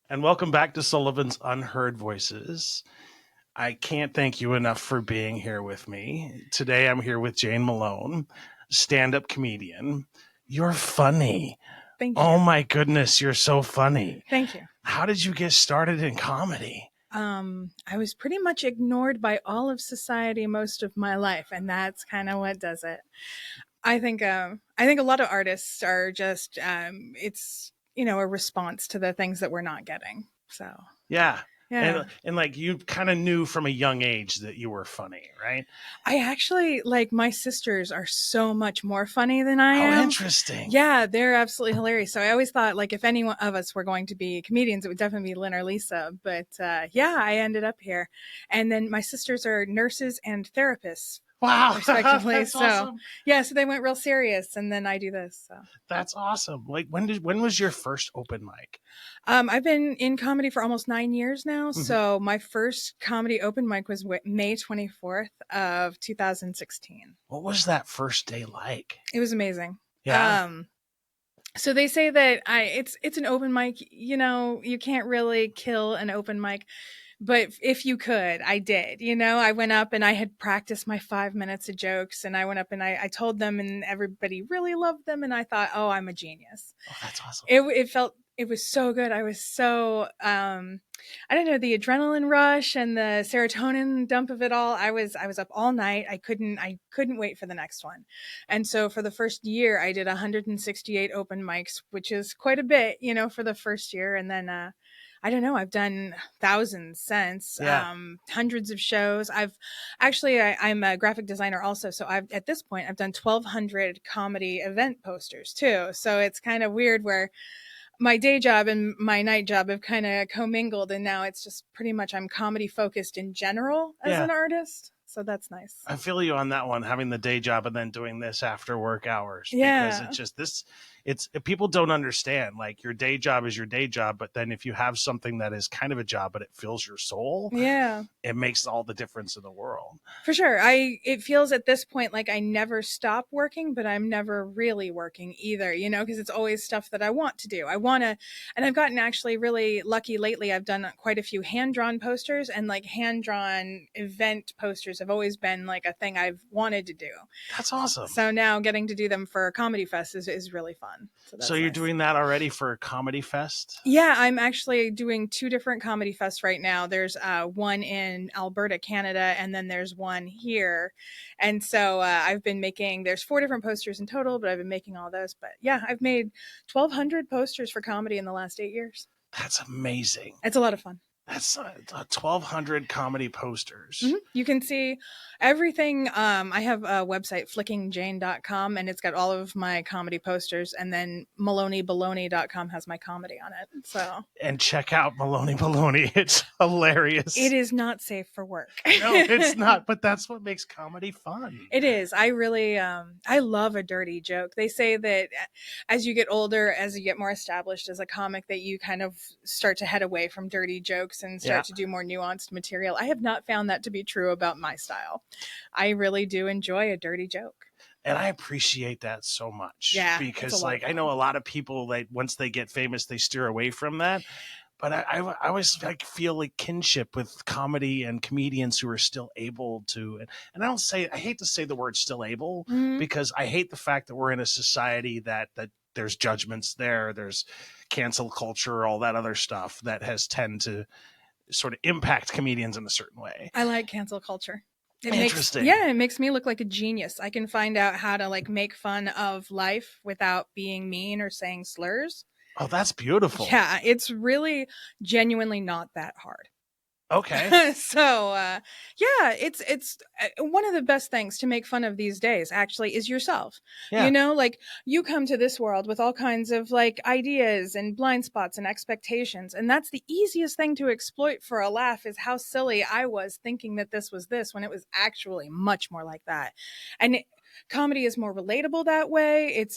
And welcome back to Sullivan's Unheard Voices. I can't thank you enough for being here with me. Today I'm here with Jane Malone, stand-up comedian. You're funny. Thank Oh you. my goodness, you're so funny. Thank you. How did you get started in comedy? I was pretty much ignored by all of society most of my life, and that's kind of what does it. I think a lot of artists are just it's a response to the things that we're not getting. So Yeah. yeah, And like you kind of knew from a young age that you were funny, right? I actually like my sisters are so much more funny than I How am. interesting. Yeah, they're absolutely hilarious. So I always thought like if any one of us were going to be comedians, it would definitely be Lynn or Lisa. But yeah, I ended up here, and then my sisters are nurses and therapists Wow. respectively. That's So awesome. yeah, so they went real serious, and then I do this. So That's awesome. Like when was your first open mic? I've been in comedy for almost 9 years now. Mhm. So my first comedy open mic was May 24th of 2016. What was that first day like? It was amazing. Yeah. So they say that it's an open mic. You can't really kill an open mic, but if you could, I did. I went up and I had practiced my 5 minutes of jokes, and I went up and I told them, and everybody really loved them, and I thought, oh, I'm a genius. Oh, that's awesome. It was so good. I was so I don't know, the adrenaline rush and the serotonin dump of it all. I was up all night. I couldn't wait for the next one. And so for the first year I did 168 open mics, which is quite a bit, for the first year. And then I don't know, I've done thousands since, Yeah. hundreds of shows. I'm a graphic designer also. So at this point, I've done 1,200 comedy event posters too. So it's kind of weird where my day job and my night job have kind of commingled, and now it's just pretty much I'm comedy focused in general as Yeah. an artist. So that's nice. I feel you on that one, having the day job and then doing this after work hours, because Yeah. it's just this, it's people don't understand, like your day job is your day job, but then if you have something that is kind of a job but it fills your soul, Yeah. it makes all the difference in the world. For sure. It feels at this point like I never stop working, but I'm never really working either, because it's always stuff that I want to do. And I've gotten actually really lucky lately. I've done quite a few hand-drawn posters, and like hand-drawn event posters have always been like a thing I've wanted to do. That's awesome. So now getting to do them for a comedy fest is really fun. So you're Nice. doing that already for a comedy fest? Yeah, I'm actually doing two different comedy fests right now. There's one in Alberta, Canada, and then there's one here. And so there's 4 different posters in total, but I've been making all those. But yeah, I've made 1,200 posters for comedy in the last 8 years. That's amazing. It's a lot of fun. That's 1,200 comedy posters. Mm-hmm. You can see everything. I have a website, flickingjane.com, and it's got all of my comedy posters. And then maloneybaloney.com has my comedy on it. So and check out Maloney Baloney. It's hilarious. It is not safe for work. No, it's not. But that's what makes comedy fun. It is. I really, I love a dirty joke. They say that as you get older, as you get more established as a comic, that you kind of start to head away from dirty jokes and start to do more nuanced material. I have not found that to be true about my style. I really do enjoy a dirty joke. And I appreciate that so much. Yeah. Because like I know a lot of people, like once they get famous, they steer away from that. But I always like feel like kinship with comedy and comedians who are still able to, and I hate to say the word still able, because I hate the fact that we're in a society that there's judgments there's cancel culture, all that other stuff that has tend to sort of impact comedians in a certain way. I like cancel culture. Interesting. It makes me look like a genius. I can find out how to like make fun of life without being mean or saying slurs. Oh, that's beautiful. Yeah, it's really genuinely not that hard. Okay. So, yeah, it's one of the best things to make fun of these days, actually, is yourself. Yeah. Like you come to this world with all kinds of like ideas and blind spots and expectations. And that's the easiest thing to exploit for a laugh is how silly I was thinking that this was this when it was actually much more like that. And comedy is more relatable that way. It's,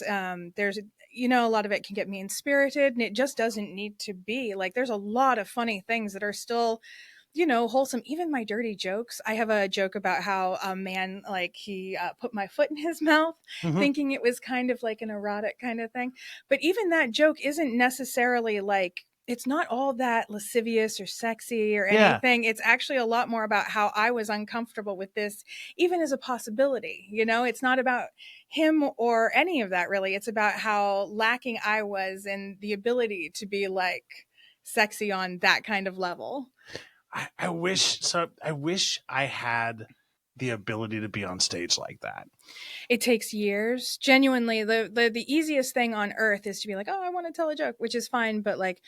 there's, a lot of it can get mean spirited, and it just doesn't need to be. Like there's a lot of funny things that are still wholesome. Even my dirty jokes. I have a joke about how a man, like he put my foot in his mouth, thinking it was kind of like an erotic kind of thing. But even that joke isn't necessarily like, it's not all that lascivious or sexy or Yeah. anything. It's actually a lot more about how I was uncomfortable with this, even as a possibility. It's not about him or any of that really. It's about how lacking I was in the ability to be like sexy on that kind of level. I wish so. I wish I had the ability to be on stage like that. It takes years. Genuinely, the easiest thing on earth is to be like, oh, I want to tell a joke, which is fine. But like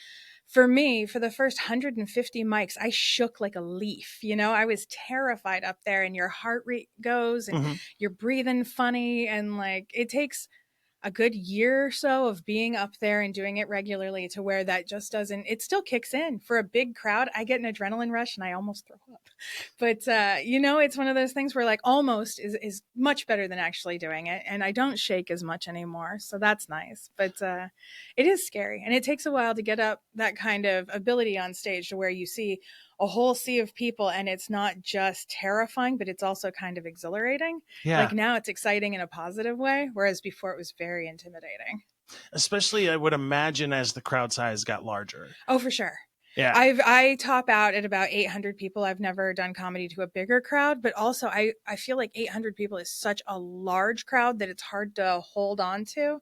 for me, for the first 150 mics, I shook like a leaf. I was terrified up there, and your heart rate goes, and Mm-hmm. you're breathing funny, and like it takes a good year or so of being up there and doing it regularly to where that just doesn't, it still kicks in for a big crowd. I get an adrenaline rush and I almost throw up. But it's one of those things where like almost is much better than actually doing it. And I don't shake as much anymore. So that's nice. But it is scary. And it takes a while to get up that kind of ability on stage to where you see a whole sea of people and it's not just terrifying, but it's also kind of exhilarating. Yeah. Like now it's exciting in a positive way, whereas before it was very intimidating. Especially, I would imagine as the crowd size got larger. Oh, for sure. Yeah. I top out at about 800 people. I've never done comedy to a bigger crowd, but also I feel like 800 people is such a large crowd that it's hard to hold on to.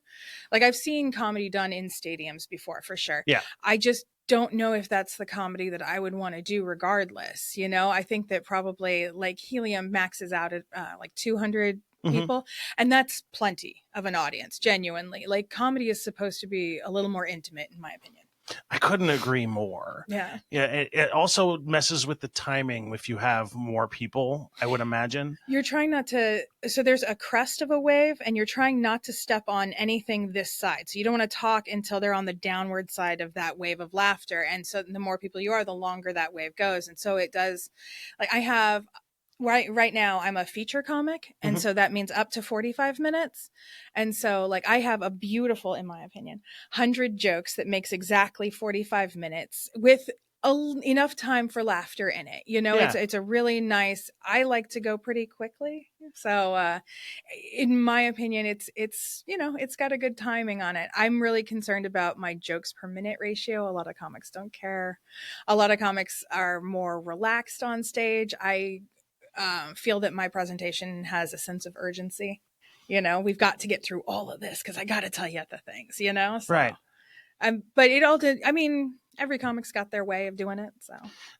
Like I've seen comedy done in stadiums before, for sure. Yeah. I just don't know if that's the comedy that I would want to do regardless. I think that probably like Helium maxes out at like 200 people. Mm-hmm. And that's plenty of an audience, genuinely. Like comedy is supposed to be a little more intimate, in my opinion. I couldn't agree more. Yeah. Yeah. It also messes with the timing if you have more people, I would imagine. You're trying not to, so there's a crest of a wave and you're trying not to step on anything this side. So you don't want to talk until they're on the downward side of that wave of laughter. And so the more people you are, the longer that wave goes. And so it does, like I have, right now I'm a feature comic. And so that means up to 45 minutes. And so like I have a beautiful, in my opinion, 100 jokes that makes exactly 45 minutes with enough time for laughter in it. Yeah. It's a really nice, I like to go pretty quickly. So in my opinion, it's it's got a good timing on it. I'm really concerned about my jokes per minute ratio. A lot of comics don't care. A lot of comics are more relaxed on stage. I feel that my presentation has a sense of urgency. We've got to get through all of this because I got to tell you the things, so, right. But it all did. I mean, every comic's got their way of doing it. So,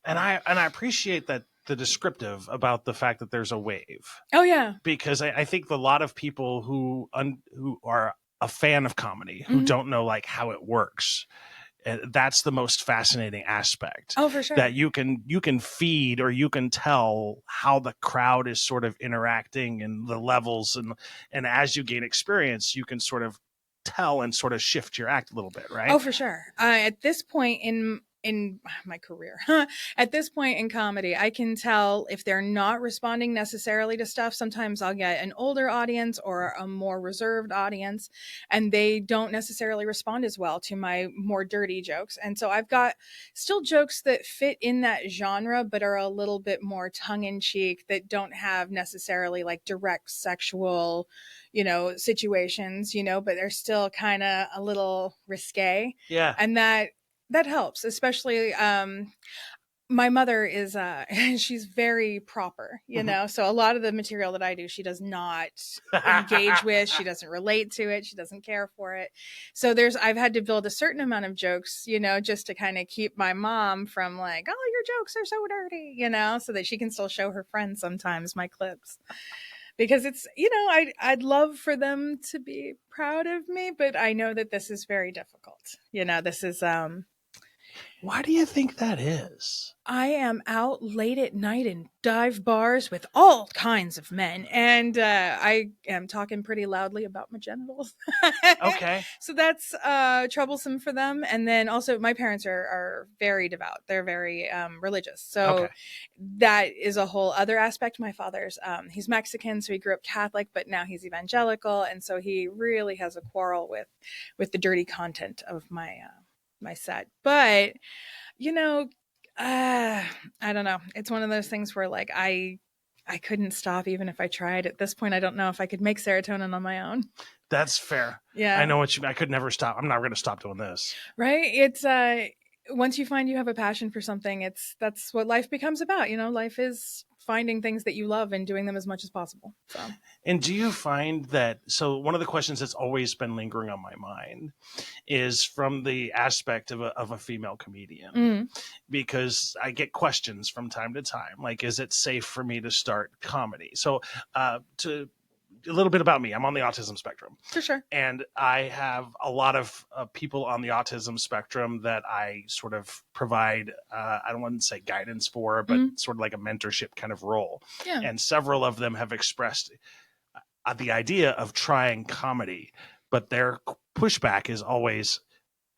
and I appreciate that the descriptive about the fact that there's a wave. Oh yeah, because I think a lot of people who are a fan of comedy who don't know like how it works. That's the most fascinating aspect. Oh, for sure. That you can feed or you can tell how the crowd is sort of interacting and the levels and as you gain experience, you can sort of tell and sort of shift your act a little bit, right? Oh, for sure. At this point in my career, at this point in comedy, I can tell if they're not responding necessarily to stuff. Sometimes I'll get an older audience or a more reserved audience, and they don't necessarily respond as well to my more dirty jokes. And so I've got still jokes that fit in that genre, but are a little bit more tongue in cheek, that don't have necessarily like direct sexual, situations, but they're still kind of a little risque. Yeah. And that helps, especially my mother is she's very proper, so a lot of the material that I do, she does not engage with, she doesn't relate to it, she doesn't care for it. So I've had to build a certain amount of jokes, just to kind of keep my mom from like, oh, your jokes are so dirty, so that she can still show her friends sometimes my clips. Because it's, I'd love for them to be proud of me, but I know that this is very difficult. This is why do you think that is? I am out late at night in dive bars with all kinds of men, and I am talking pretty loudly about my genitals. Okay. So that's troublesome for them. And then also my parents are very devout. They're very religious. So that is a whole other aspect. My father's, he's Mexican, so he grew up Catholic, but now he's evangelical. And so he really has a quarrel with the dirty content of my set. But, I don't know. It's one of those things where like I couldn't stop even if I tried. At this point, I don't know if I could make serotonin on my own. That's fair. Yeah. I know what you mean. I could never stop. I'm not going to stop doing this. Right? It's once you find you have a passion for something, that's what life becomes about. Life is finding things that you love and doing them as much as possible. So, And do you find that? So, one of the questions that's always been lingering on my mind is from the aspect of a female comedian, mm, because I get questions from time to time, like, is it safe for me to start comedy? So, to a little bit about me, I'm on the autism spectrum. for sure. And I have a lot of people on the autism spectrum that I sort of provide, I don't want to say guidance for, but Mm, sort of like a mentorship kind of role. yeah. And several of them have expressed the idea of trying comedy, but their pushback is always,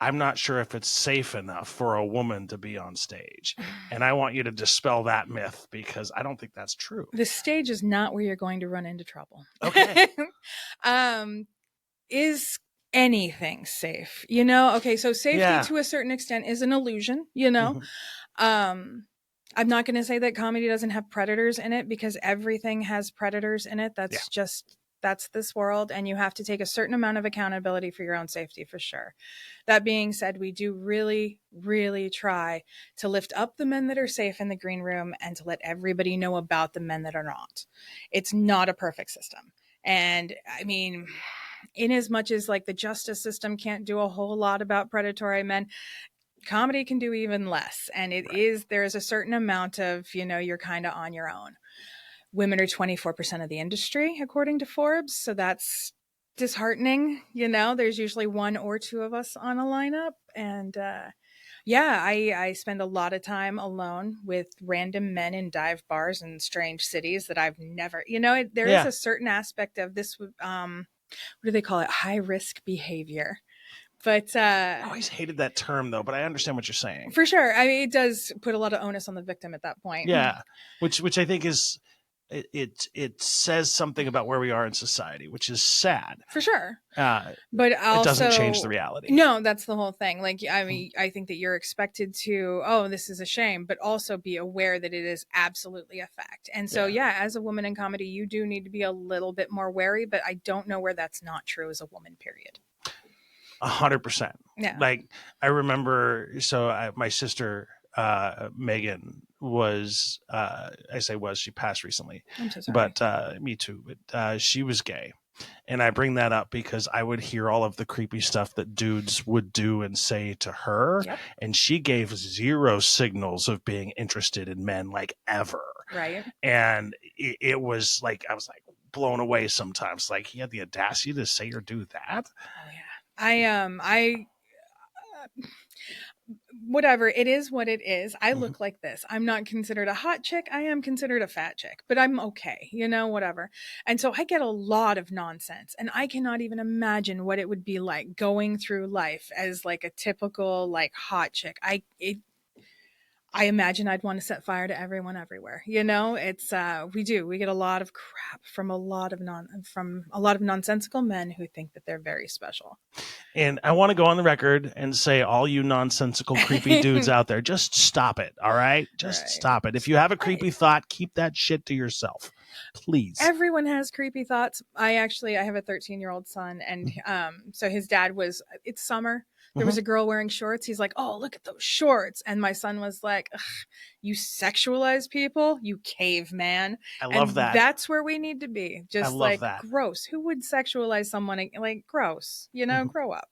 I'm not sure if it's safe enough for a woman to be on stage. And I want you to dispel that myth, because I don't think that's true. The stage is not where you're going to run into trouble. Okay. um, is anything safe? Okay, so safety Yeah. to a certain extent is an illusion, you know? Mhm. Um, I'm not going to say that comedy doesn't have predators in it, because everything has predators in it. Yeah. That's this world, and you have to take a certain amount of accountability for your own safety, for sure. That being said, we do really, really try to lift up the men that are safe in the green room and to let everybody know about the men that are not. It's not a perfect system. And I mean, in as much as like the justice system can't do a whole lot about predatory men, comedy can do even less. And Right. there is a certain amount of, you're kind of on your own. Women are 24% of the industry, according to Forbes. So that's disheartening. There's usually one or two of us on a lineup. And yeah, I spend a lot of time alone with random men in dive bars in strange cities that I've never, there is Yeah. a certain aspect of this, what do they call it? High risk behavior. But I always hated that term, though, but I understand what you're saying. for sure, I mean, it does put a lot of onus on the victim at that point. Yeah. Which I think is, it says something about where we are in society, which is sad. For sure. Uh, But it doesn't change the also, reality. no, that's the whole thing. Like, I mean, I think that you're expected to, oh, this is a shame, but also be aware that it is absolutely a fact. And so, Yeah. yeah, as a woman in comedy, you do need to be a little bit more wary, but I don't know where that's not true as a woman, period. 100%. Yeah. Like, I remember, so my sister, Megan, was, I say was, she passed recently, I'm so sorry. but me too. But she was gay. And I bring that up because I would hear all of the creepy stuff that dudes would do and say to her. Yep. And she gave zero signals of being interested in men, like, ever. Right. And it was like, I was like blown away sometimes. Like, he had the audacity to say or do that. Oh, yeah. Whatever, it is what it is. I Mhm. look like this. I'm not considered a hot chick. I am considered a fat chick, but I'm okay, whatever. And so I get a lot of nonsense, and I cannot even imagine what it would be like going through life as like a typical like hot chick. I imagine I'd want to set fire to everyone everywhere. It's we get a lot of crap from a lot of nonsensical men who think that they're very special. And I want to go on the record and say, all you nonsensical, creepy dudes out there, just stop it. All right. Just Right. stop it. If you have a creepy thought, keep that shit to yourself, please. Everyone has creepy thoughts. I have a 13-year-old son, and so his dad it's summer. There was Mhm. a girl wearing shorts. He's like, "Oh, look at those shorts." And my son was like, "Ugh, you sexualize people, you caveman." I love And that. that's where we need to be. I Just love like, that. gross. Who would sexualize someone like gross? Mhm. Grow up.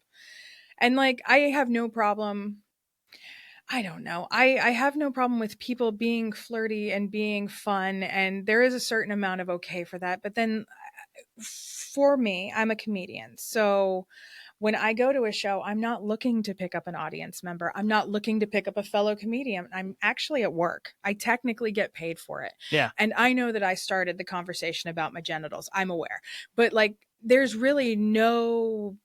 And like, I have no problem. I don't know. I have no problem with people being flirty and being fun, and there is a certain amount of okay for that. But then for me, I'm a comedian. So when I go to a show, I'm not looking to pick up an audience member. I'm not looking to pick up a fellow comedian. I'm actually at work. I technically get paid for it. Yeah. And I know that I started the conversation about my genitals. I'm aware. But like, there's really no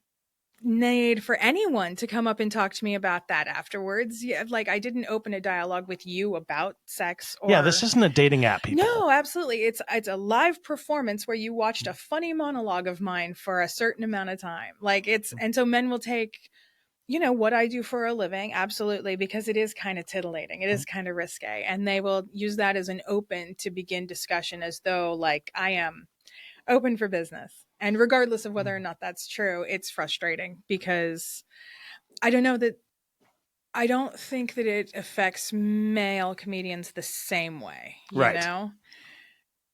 need for anyone to come up and talk to me about that afterwards. Yeah, like, I didn't open a dialogue with you about sex Yeah. This isn't a dating app, people. No, absolutely. It's a live performance where you watched a funny monologue of mine for a certain amount of time. Like, and so men will take, what I do for a living, absolutely, because it is kind of titillating. It is kind of risque, and they will use that as an open to begin discussion, as though like I am open for business. And regardless of whether or not that's true, it's frustrating because I don't know that I don't think that it affects male comedians the same way, Right.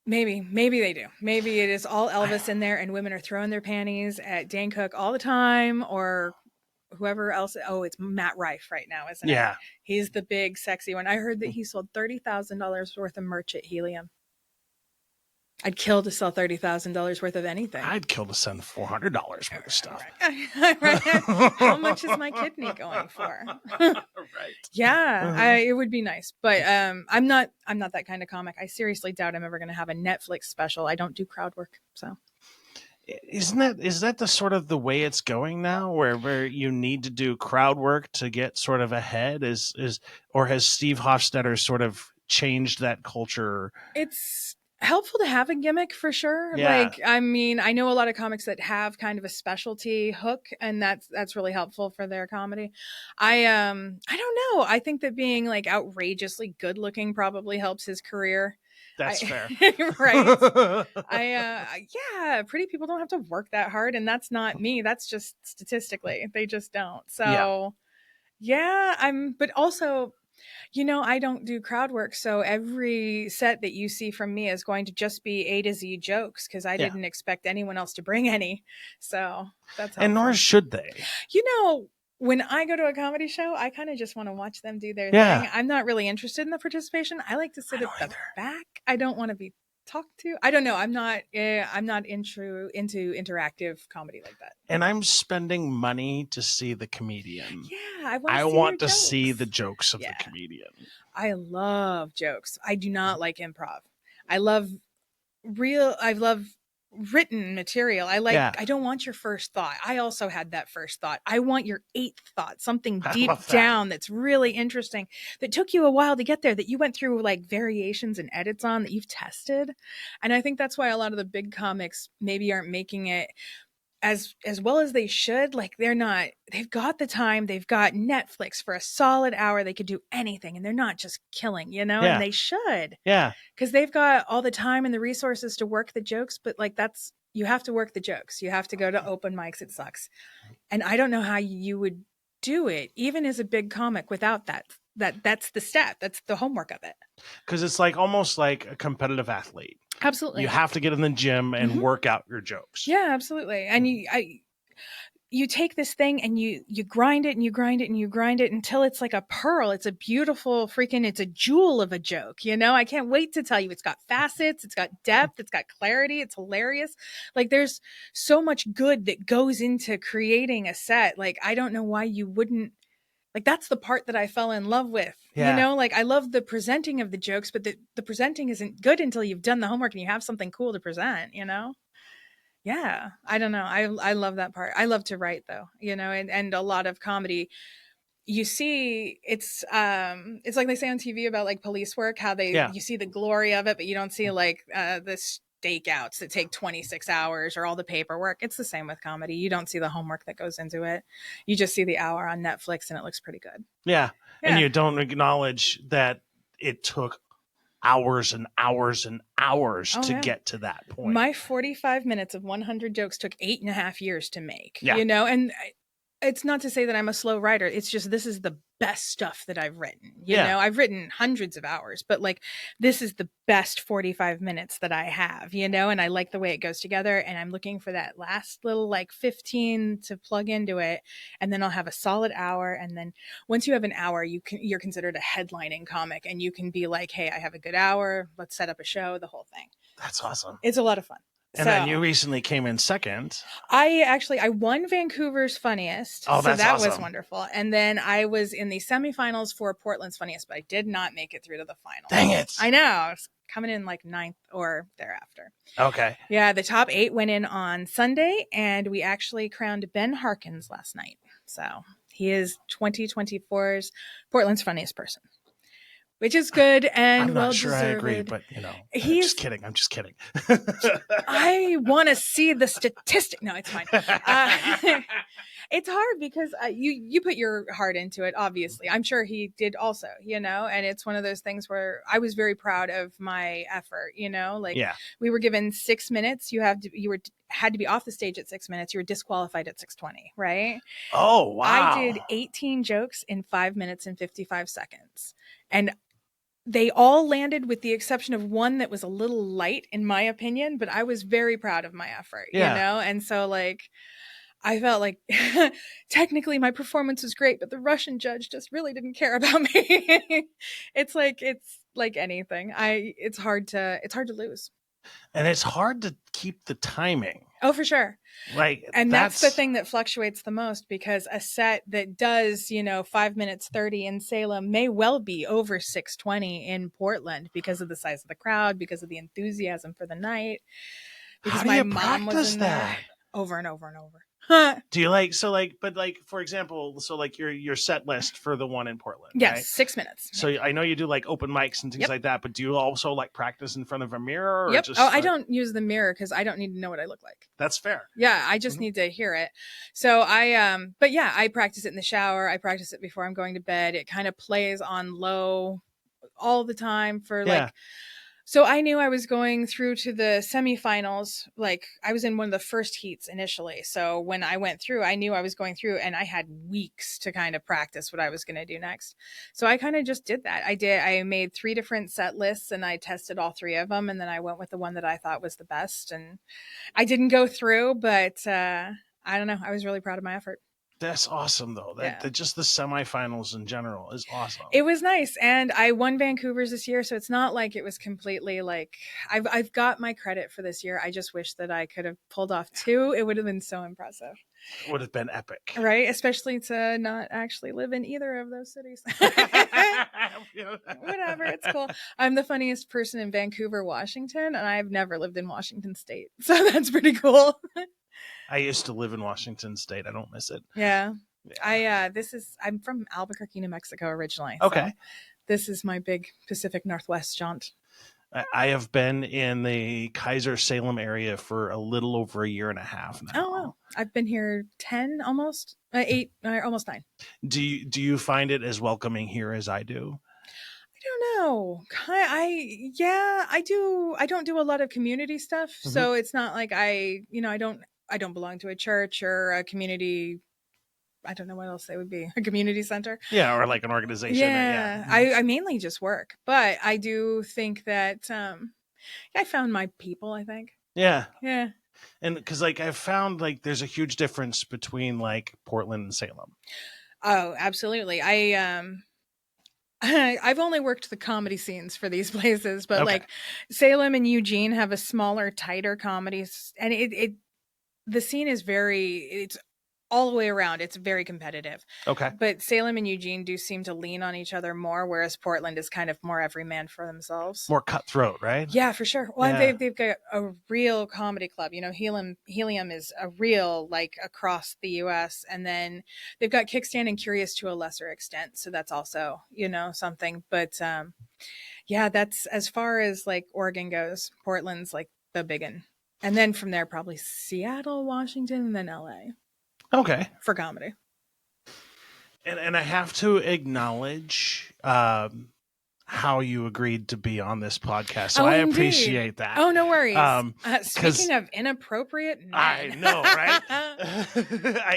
Maybe they do. Maybe it is all Elvis in there and women are throwing their panties at Dane Cook all the time, or whoever else. Oh, it's Matt Rife right now, isn't it? Yeah. He's the big sexy one. I heard that he sold $30,000 worth of merch at Helium. I'd kill to sell $30,000 worth of anything. I'd kill to send $400 worth of stuff. Right. How much is my kidney going for? Right. Yeah, it would be nice, but I'm not that kind of comic. I seriously doubt I'm ever going to have a Netflix special. I don't do crowd work, so. Is that the sort of the way it's going now, where you need to do crowd work to get sort of ahead? Or has Steve Hofstetter sort of changed that culture? It's helpful to have a gimmick for sure. Yeah. Like, I mean, I know a lot of comics that have kind of a specialty hook, and that's really helpful for their comedy. I don't know. I think that being like outrageously good looking probably helps his career. That's fair. Right. Yeah, pretty people don't have to work that hard, and that's not me. That's just statistically, they just don't. So yeah, but also, I don't do crowd work, so every set that you see from me is going to just be A to Z jokes because I didn't expect anyone else to bring any. So that's helpful. And nor should they. When I go to a comedy show, I kind of just want to watch them do their thing. I'm not really interested in the participation. I like to sit at the back. I don't want to be talked to. I don't know. I'm not into interactive comedy like that. And I'm spending money to see the comedian. Yeah, I want to see the jokes of the comedian. I love jokes. I do not like improv. I love written material. I don't want your first thought. I also had that first thought. I want your eighth thought, something deep down that's really interesting, that took you a while to get there, that you went through like variations and edits on, that you've tested. And I think that's why a lot of the big comics maybe aren't making it as well as they should. Like, they've got the time, they've got Netflix for a solid hour, they could do anything, and they're not just killing, and they should. Yeah. Because they've got all the time and the resources to work the jokes, but like, you have to work the jokes. You have to go to open mics. It sucks. And I don't know how you would do it, even as a big comic, without that. That's the step. That's the homework of it. Because it's like almost like a competitive athlete. Absolutely. You have to get in the gym and work out your jokes. Yeah, absolutely. And you take this thing and you grind it and you grind it and you grind it until it's like a pearl. It's a beautiful it's a jewel of a joke. I can't wait to tell you. It's got facets, it's got depth, it's got clarity, it's hilarious. Like, there's so much good that goes into creating a set. Like, I don't know why you wouldn't. Like, that's the part that I fell in love with. Like, I love the presenting of the jokes, but the presenting isn't good until you've done the homework and you have something cool to present, Yeah, I don't know. I love that part. I love to write, though, and a lot of comedy, you see, it's like they say on TV about like police work, how you see the glory of it, but you don't see like the stakeouts that take 26 hours or all the paperwork. It's the same with comedy. You don't see the homework that goes into it. You just see the hour on Netflix and it looks pretty good. Yeah. And you don't acknowledge that it took hours and hours and hours to get to that point. My 45 minutes of 100 jokes took 8.5 years to make, and it's not to say that I'm a slow writer. It's just, this is the best stuff that I've written. I've written hundreds of hours, but like, this is the best 45 minutes that I have, and I like the way it goes together, and I'm looking for that last little like 15 to plug into it. And then I'll have a solid hour. And then once you have an hour, you're considered a headlining comic, and you can be like, hey, I have a good hour. Let's set up a show, the whole thing. That's awesome. It's a lot of fun. And then you recently came in second. I won Vancouver's Funniest. Oh, that's that awesome. was wonderful. And then I was in the semifinals for Portland's Funniest, but I did not make it through to the final. Dang it. I know. I was coming in like 9th or thereafter. Okay. Yeah, the top 8 went in on Sunday, and we actually crowned Ben Harkins last night. So he is 2024's Portland's Funniest Person. Which is good and I'm not sure I agree, but I'm just kidding. I want to see the statistic. No, it's fine. It's hard because you put your heart into it. Obviously, I'm sure he did also. And it's one of those things where I was very proud of my effort. Like Yeah. we were given 6 minutes. You had to be off the stage at 6 minutes. You were disqualified at 6:20. Right. Oh, I wow. did 18 jokes in 5 minutes and 55 seconds, and they all landed with the exception of one that was a little light in my opinion, but I was very proud of my effort. Yeah. And so like I felt like technically my performance was great, but the Russian judge just really didn't care about me. It's like anything. It's hard to lose. And it's hard to keep the timing. Oh, for sure. Like, And that's the thing that fluctuates the most, because a set that does, 5 minutes 30 in Salem may well be over 6:20 in Portland because of the size of the crowd, because of the enthusiasm for the night. Because how do my you mom was practice in that? there over and over and over. Do you but for example, so like your set list for the one in Portland, Yes, right? 6 minutes. So I know you do like open mics and things Yep. like that, but do you also like practice in front of a mirror? Or Yep. just, I don't use the mirror because I don't need to know what I look like. That's fair. Yeah, I just need to hear it. So but yeah, I practice it in the shower. I practice it before I'm going to bed. It kind of plays on low all the time for Yeah. like. So I knew I was going through to the semifinals. Like I was in one of the first heats initially. So when I went through, I knew I was going through, and I had weeks to kind of practice what I was going to do next. So I kind of just did that. I made 3 different set lists and I tested all 3 of them. And then I went with the one that I thought was the best. And I didn't go through, but I don't know. I was really proud of my effort. That's awesome, though. That just the semifinals in general is awesome. It was nice, and I won Vancouver's this year, so it's not like it was completely like I've got my credit for this year. I just wish that I could have pulled off 2. It would have been so impressive. It would have been epic, right? Especially to not actually live in either of those cities. Whatever, it's cool. I'm the funniest person in Vancouver, Washington, and I've never lived in Washington State, so that's pretty cool. I used to live in Washington State. I don't miss it. Yeah. I'm from Albuquerque, New Mexico originally. Okay. So this is my big Pacific Northwest jaunt. I have been in the Kaiser Salem area for a little over a year and a half now. Oh, wow. I've been here 10, almost 8, almost 9. Do you find it as welcoming here as I do? I don't know. I do. I don't do a lot of community stuff. Mm-hmm. So it's not like I don't belong to a church or a community. I don't know what else they would be. A community center. Yeah. Or like an organization. Yeah. I mainly just work, but I do think that, I found my people, I think. Yeah. Yeah. And because like I've found like there's a huge difference between like Portland and Salem. Oh, absolutely. I've only worked the comedy scenes for these places, but like Salem and Eugene have a smaller, tighter comedies, and the scene is it's all the way around. It's very competitive. Okay. But Salem and Eugene do seem to lean on each other more, whereas Portland is kind of more every man for themselves. More cutthroat, right? Yeah, for sure. Well, yeah. They've got a real comedy club. Helium is a real, like, across the U.S. And then they've got Kickstand and Curious to a lesser extent. So that's also, something. But yeah, that's as far as like Oregon goes. Portland's like the big one. And then from there, probably Seattle, Washington, and then L.A. Okay. For comedy. And I have to acknowledge how you agreed to be on this podcast. So I appreciate that. Oh, no worries. Speaking of inappropriate, I know, right?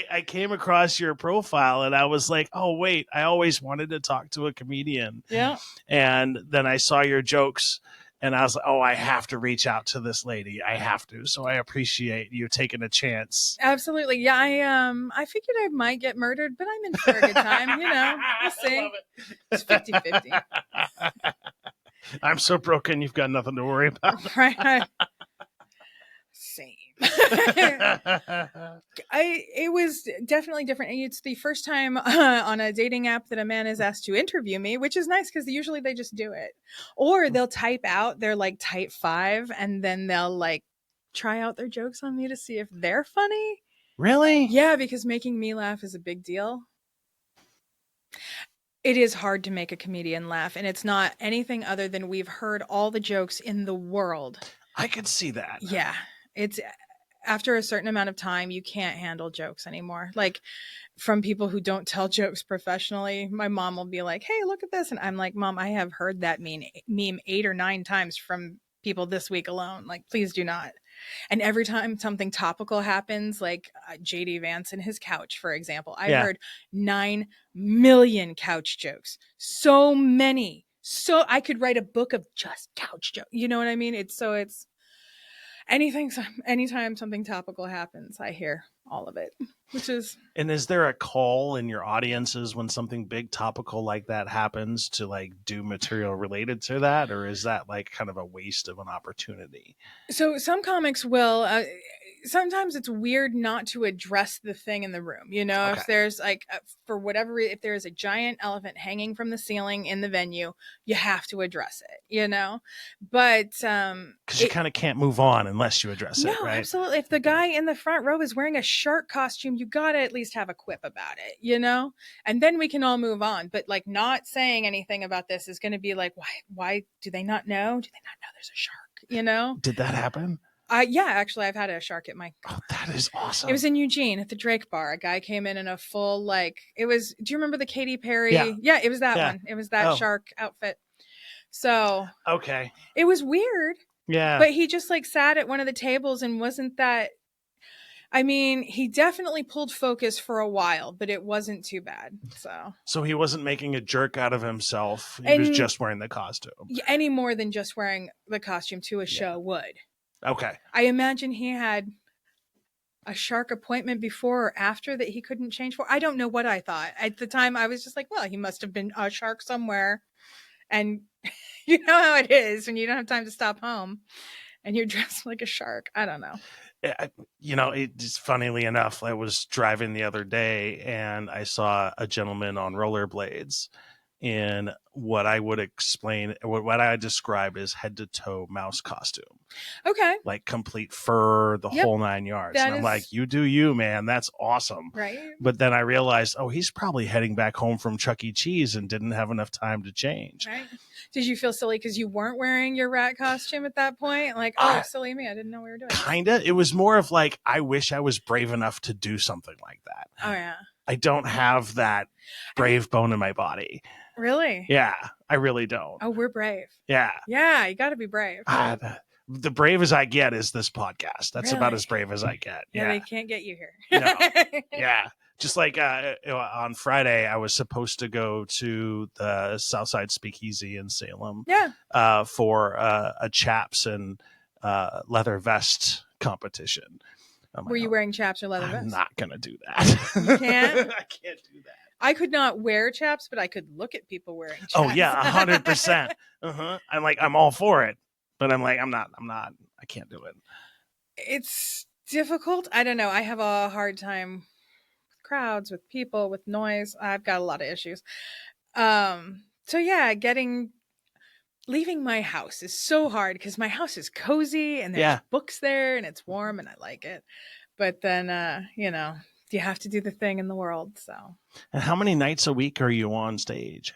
I came across your profile and I was like, oh, wait, I always wanted to talk to a comedian. Yeah. And then I saw your jokes. And I was like, oh, I have to reach out to this lady. I have to. So I appreciate you taking a chance. Absolutely. Yeah, I figured I might get murdered, but I'm in for a good time. We'll see. I love it. It's 50-50. I'm so broken, you've got nothing to worry about. Right. Same. It was definitely different. It's the first time on a dating app that a man is asked to interview me, which is nice because usually they just do it, or they'll type out their like type 5 and then they'll like try out their jokes on me to see if they're funny. Really? Yeah, because making me laugh is a big deal. It is hard to make a comedian laugh, and it's not anything other than we've heard all the jokes in the world. I could see that. Yeah. It's after a certain amount of time, you can't handle jokes anymore. Like from people who don't tell jokes professionally, my mom will be like, hey, look at this. And I'm like, Mom, I have heard that meme 8 or 9 times from people this week alone. Like, please do not. And every time something topical happens, like JD Vance and his couch, for example, I've heard 9 million couch jokes. So many. So I could write a book of just couch jokes. You know what I mean? It's anytime something topical happens, I hear all of it, which is. And is there a call in your audiences when something big topical like that happens to like do material related to that? Or is that like kind of a waste of an opportunity? So some comics will, sometimes it's weird not to address the thing in the room. You know, Okay. if there's like, for whatever, if there is a giant elephant hanging from the ceiling in the venue, you have to address it, you know, but, because you kind of can't move on unless you address it, right? Absolutely. If the guy in the front row is wearing a shark costume, you got to at least have a quip about it, you know, and then we can all move on. But like not saying anything about this is going to be like, why do they not know? Do they not know there's a shark, you know? Did that happen? Yeah, actually, I've had a shark at my. Oh, that is awesome. It was in Eugene at the Drake Bar. A guy came in a full, like, it was, do you remember the Katy Perry? Yeah, it was that one. It was that shark outfit. So. Okay. It was weird. Yeah. But he just like sat at one of the tables and wasn't that. I mean, he definitely pulled focus for a while, but it wasn't too bad. So he wasn't making a jerk out of himself. He was just wearing the costume. Any more than just wearing the costume to a show would. Okay. I imagine he had a shark appointment before or after that he couldn't change for. I don't know what I thought. At the time, I was just like, well, he must have been a shark somewhere. And you know how it is when you don't have time to stop home and you're dressed like a shark. I don't know. You know, it just funnily enough, I was driving the other day and I saw a gentleman on rollerblades in what I would explain, what I describe as head to toe mouse costume. Okay. Like complete fur, the whole 9 yards. And I'm like, you do you, man. That's awesome. Right. But then I realized, he's probably heading back home from Chuck E. Cheese and didn't have enough time to change. Right. Did you feel silly because you weren't wearing your rat costume at that point? Like, silly me. I didn't know we were doing this. Kinda. It was more of like, I wish I was brave enough to do something like that. Oh, yeah. I don't have that brave bone in my body. Really? Yeah, I really don't. Oh, we're brave. Yeah. Yeah, you got to be brave. The brave as I get is this podcast. That's about as brave as I get. Yeah, they can't get you here. No. Yeah. Just like on Friday, I was supposed to go to the Southside Speakeasy in Salem for a chaps and leather vest competition. Were you wearing chaps or leather vests? I'm not going to do that. You can't? I can't do that. I could not wear chaps, but I could look at people wearing chaps. Oh, yeah, 100%. I'm like, I'm all for it. But I'm like, I'm not, I can't do it. It's difficult. I don't know. I have a hard time with crowds, with people, with noise. I've got a lot of issues. So yeah, leaving my house is so hard because my house is cozy and there's books there and it's warm and I like it. But then, you have to do the thing in the world. So. And how many nights a week are you on stage?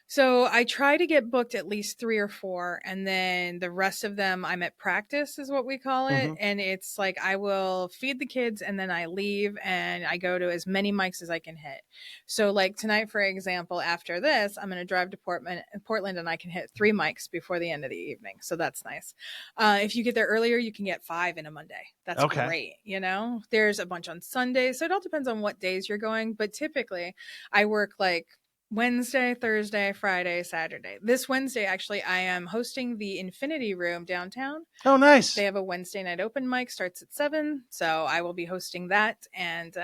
So I try to get booked at least 3 or 4, and then the rest of them I'm at practice is what we call it. Mm-hmm. And it's like I will feed the kids and then I leave and I go to as many mics as I can hit. So like tonight, for example, after this, I'm going to drive to Portland and I can hit 3 mics before the end of the evening. So that's nice. If you get there earlier, you can get 5 in a Monday. That's great. You know, there's a bunch on Sundays. So it all depends on what days you're going. But typically I work like Wednesday, Thursday, Friday, Saturday. This Wednesday, actually, I am hosting the Infinity Room downtown. Oh, nice. They have a Wednesday night open mic, starts at 7. So I will be hosting that. And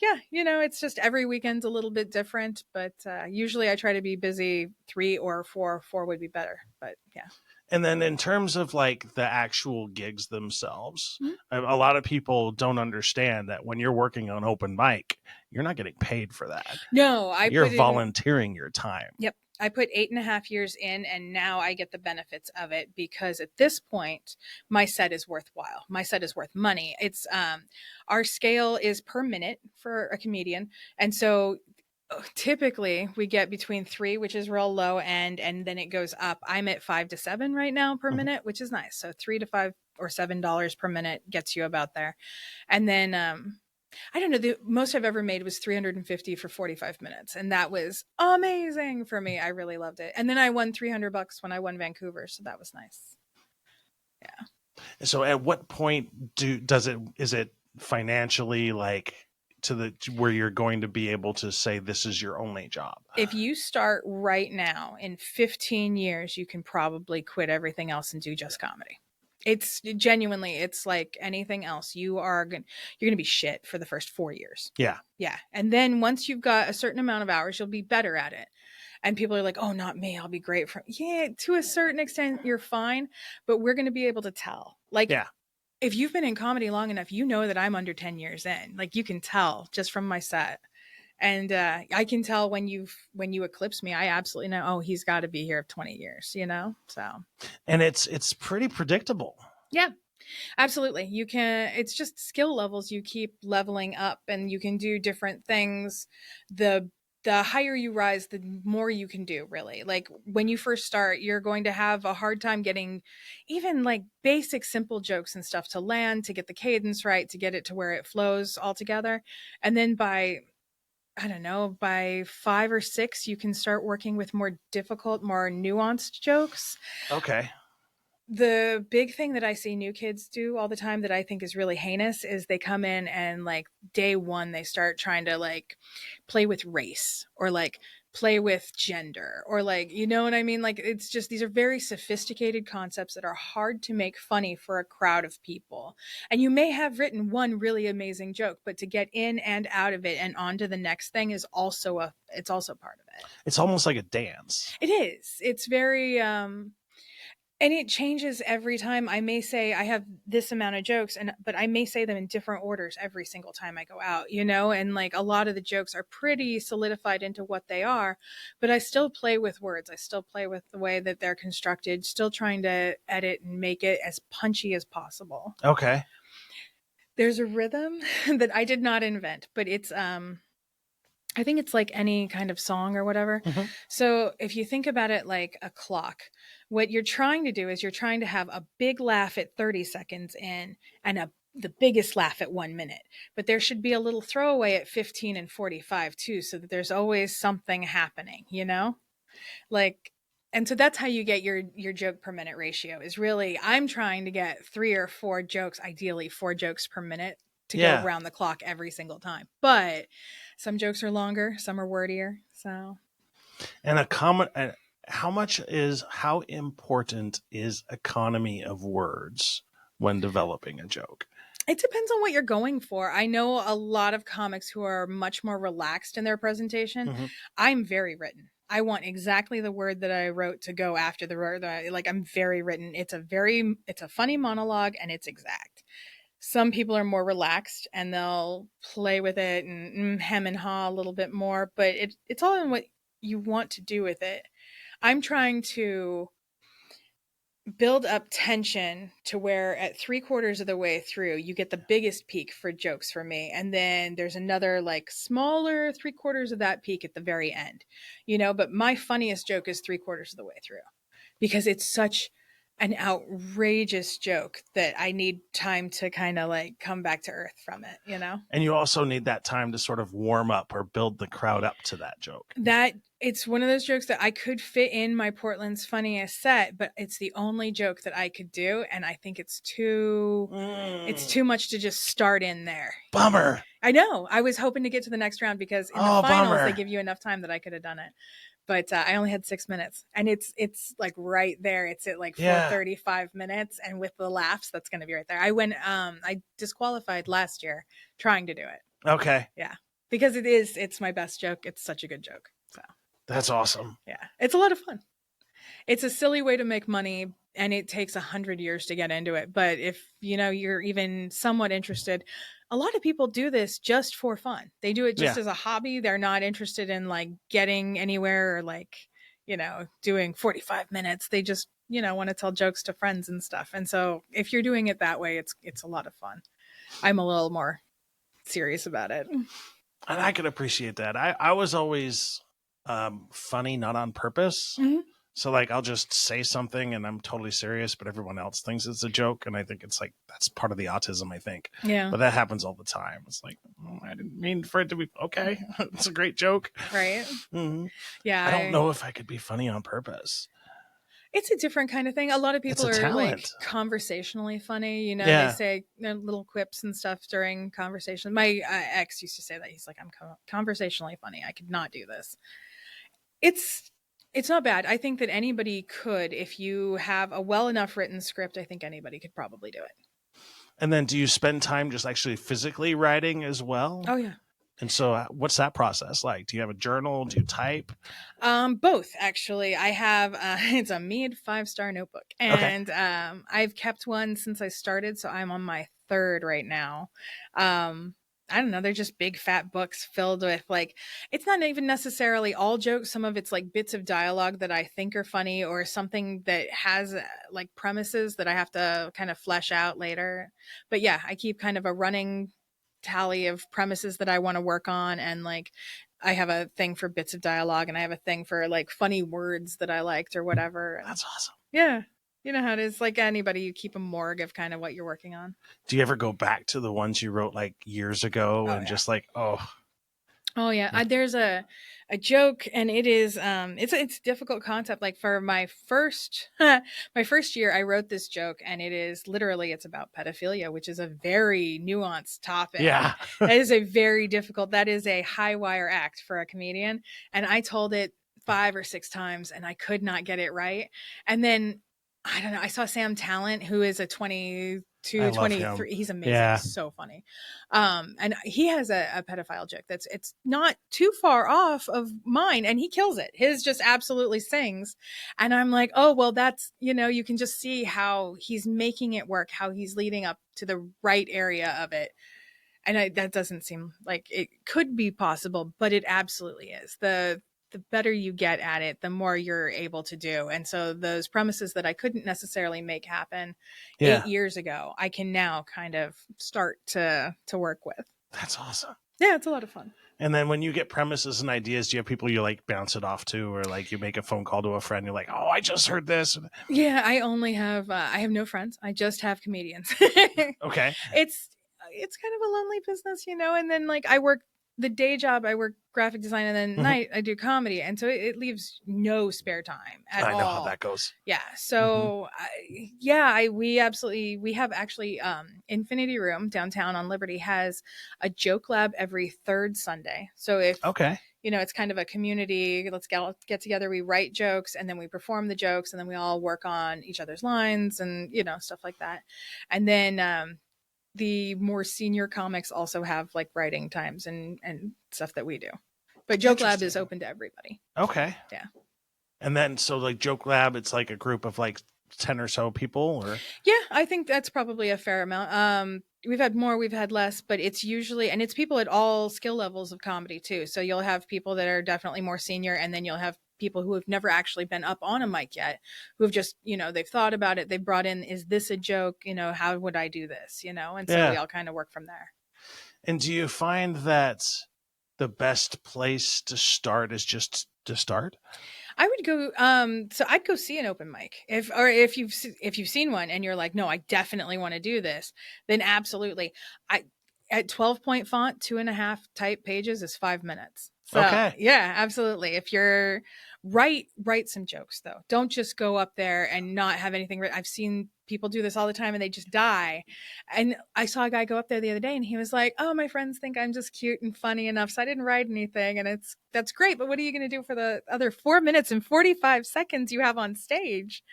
it's just every weekend's a little bit different. But usually I try to be busy 3 or 4. 4 would be better. But yeah. And then in terms of like the actual gigs themselves, mm-hmm. a lot of people don't understand that when you're working on open mic, you're not getting paid for that. No, you're volunteering your time. Yep. I put 8.5 years in and now I get the benefits of it because at this point, my set is worthwhile. My set is worth money. It's our scale is per minute for a comedian. And so typically we get between 3, which is real low end, and then it goes up. I'm at 5 to 7 right now per minute, which is nice. So 3 to 5 or $7 per minute gets you about there. And then I don't know, the most I've ever made was 350 for 45 minutes, and that was amazing for me. I really loved it. And then I won $300 when I won Vancouver, so that was nice. Yeah. So at what point is it financially like to where you're going to be able to say this is your only job? If you start right now, in 15 years, you can probably quit everything else and do just comedy. It's genuinely, it's like anything else. You're going to be shit for the first 4 years. Yeah. Yeah. And then once you've got a certain amount of hours, you'll be better at it. And people are like, oh, not me. I'll be great for, yeah, to a certain extent, you're fine, but we're going to be able to tell. Like, Yeah. if you've been in comedy long enough, you know that I'm under 10 years in. Like, you can tell just from my set. And I can tell when you eclipse me, I absolutely know, oh, he's got to be here 20 years, you know? So. And it's pretty predictable. Yeah, absolutely. You can, it's just skill levels. You keep leveling up and you can do different things. The higher you rise, the more you can do, really. Like, when you first start, you're going to have a hard time getting even like basic, simple jokes and stuff to land, to get the cadence right, to get it to where it flows all together. And then by 5 or 6, you can start working with more difficult, more nuanced jokes. Okay. The big thing that I see new kids do all the time that I think is really heinous is they come in and like day one, they start trying to like play with race or like play with gender or like, you know what I mean? Like, it's just, these are very sophisticated concepts that are hard to make funny for a crowd of people. And you may have written one really amazing joke, but to get in and out of it and onto the next thing is also it's also part of it. It's almost like a dance. It is. It's very, and it changes every time. I may say I have this amount of jokes, but I may say them in different orders every single time I go out, you know? And like, a lot of the jokes are pretty solidified into what they are, but I still play with words. I still play with the way that they're constructed, still trying to edit and make it as punchy as possible. Okay. There's a rhythm that I did not invent, but it's I think it's like any kind of song or whatever. Mm-hmm. So if you think about it like a clock, what you're trying to do is you're trying to have a big laugh at 30 seconds in and the biggest laugh at 1 minute. But there should be a little throwaway at 15 and 45 too, so that there's always something happening, you know? Like, and so that's how you get your joke per minute ratio is really, I'm trying to get 3 or 4 jokes, ideally 4 jokes per minute to go around the clock every single time. But some jokes are longer, some are wordier. So, and how important is economy of words when developing a joke? It depends on what you're going for. I know a lot of comics who are much more relaxed in their presentation. Mm-hmm. I'm very written. I want exactly the word that I wrote to go after the word. Like, I'm very written. It's a funny monologue and it's exact. Some people are more relaxed and they'll play with it and hem and haw a little bit more, but it's all in what you want to do with it. I'm trying to build up tension to where at 3/4 of the way through, you get the biggest peak for jokes for me. And then there's another like smaller 3/4 of that peak at the very end, you know, but my funniest joke is 3/4 of the way through because it's such an outrageous joke that I need time to kind of like come back to earth from it, you know? And you also need that time to sort of warm up or build the crowd up to that joke. That it's one of those jokes that I could fit in my Portland's Funniest set, but it's the only joke that I could do. And I think it's too much to just start in there. Bummer. I know. I was hoping to get to the next round because in the finals, they give you enough time that I could have done it. But I only had 6 minutes and it's like right there. It's at like 4:35 minutes. And with the laughs, that's going to be right there. I disqualified last year trying to do it. Okay. Yeah. Because it's my best joke. It's such a good joke. So that's awesome. Yeah. It's a lot of fun. It's a silly way to make money and it takes 100 years to get into it. But if, you know, you're even somewhat interested, a lot of people do this just for fun. They do it just as a hobby. They're not interested in like getting anywhere or like, you know, doing 45 minutes. They just, you know, want to tell jokes to friends and stuff. And so if you're doing it that way, it's a lot of fun. I'm a little more serious about it. And I can appreciate that. I was always funny, not on purpose. Mm-hmm. So like I'll just say something and I'm totally serious, but everyone else thinks it's a joke, and I think it's like that's part of the autism, I think. Yeah. But that happens all the time. It's like I didn't mean for it to be okay. It's a great joke. Right. Hmm. Yeah. I don't know if I could be funny on purpose. It's a different kind of thing. A lot of It's people a are like talent. conversationally funny. They Yeah. say their little quips and stuff during conversation. My ex used to say that. He's like, I'm conversationally funny. I could not do this. It's it's not bad. I think that anybody could, if you have a well enough written script. I think anybody could probably do it. And then do you spend time just actually physically writing as well? Oh yeah. And so what's that process like? Do you have a journal? Do you type? Both actually. I have it's a Mead 5-star notebook, Okay. and I've kept one since I started, so I'm on my third right now. I don't know, they're just big fat books filled with like it's not even necessarily all jokes. Some of it's like bits of dialogue that I think are funny or something that has like premises that I have to kind of flesh out later. But yeah, I keep kind of a running tally of premises that I want to work on, and like I have a thing for bits of dialogue and I have a thing for like funny words that I liked or whatever. And That's awesome. yeah, you know how it is. Like anybody, you keep a morgue of kind of what you're working on. Do you ever go back to the ones you wrote like years ago Oh and yeah. just like, oh, Oh yeah, there's a joke, and it is it's a difficult concept. Like for my first my first year, I wrote this joke, and it is literally it's about pedophilia, which is a very nuanced topic. yeah. That is a very difficult. That is a high wire act for a comedian, and I told it 5 or 6 times, and I could not get it right. And then I don't know. I saw Sam Talent, who is a I 22, love him. 23. He's amazing. Yeah. He's so funny. And he has a pedophile joke that's it's not too far off of mine, and he kills it. His just absolutely sings. And I'm like, oh well, that's you can just see how he's making it work, how he's leading up to the right area of it. And that doesn't seem like it could be possible, but it absolutely is. The better you get at it, the more you're able to do. And so those premises that I couldn't necessarily make happen Yeah. 8 years ago, I can now kind of start to work with. That's awesome. Yeah, it's a lot of fun. And then when you get premises and ideas, do you have people you like bounce it off to, or like you make a phone call to a friend? You're like, oh, I just heard this. Yeah, I have no friends. I just have comedians. Okay. It's kind of a lonely business, and then like I work the day job, I work graphic design, and then night I do comedy, and so it leaves no spare time at all. I know how that goes. Yeah. So we have actually Infinity Room downtown on Liberty has a joke lab every third Sunday. So if Okay. it's kind of a community, let's get together, we write jokes and then we perform the jokes and then we all work on each other's lines and stuff like that. And then the more senior comics also have like writing times and stuff that we do. But Joke Lab is open to everybody. Okay. Yeah. And then so like Joke Lab, it's like a group of like 10 or so people, or yeah, I think that's probably a fair amount. We've had more, we've had less, but it's usually, and it's people at all skill levels of comedy too. So you'll have people that are definitely more senior, and then you'll have people who have never actually been up on a mic yet, who have just, they've thought about it. They brought in, is this a joke? How would I do this? And so we all kind of work from there. And do you find that the best place to start is just to start? I would go. So I'd go see an open mic if you've seen one and you're like, no, I definitely want to do this. Then absolutely, at 12-point font, 2.5 type pages is 5 minutes. So, okay. Yeah, absolutely. If you're write some jokes though. Don't just go up there and not have anything written. I've seen people do this all the time and they just die. And I saw a guy go up there the other day and he was like, oh, my friends think I'm just cute and funny enough, so I didn't write anything. And that's great, but what are you going to do for the other 4 minutes and 45 seconds you have on stage?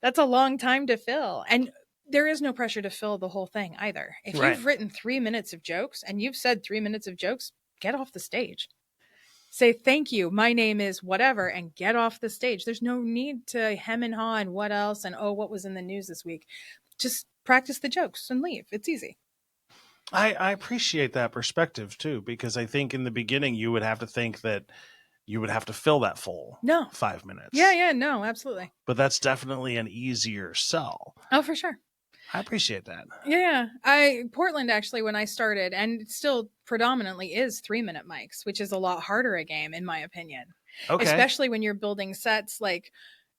That's a long time to fill. And there is no pressure to fill the whole thing either. If you've written 3 minutes of jokes and you've said 3 minutes of jokes, get off the stage. Say, thank you, my name is whatever, and get off the stage. There's no need to hem and haw and what else and, oh, what was in the news this week. Just practice the jokes and leave. It's easy. I appreciate that perspective too, because I think in the beginning you would have to think that you would have to fill that full 5 minutes. Yeah, no, absolutely. But that's definitely an easier sell. Oh, for sure. I appreciate that. Yeah. Portland, actually, when I started, and it still predominantly is 3-minute mics, which is a lot harder a game, in my opinion. Okay. Especially when you're building sets. Like,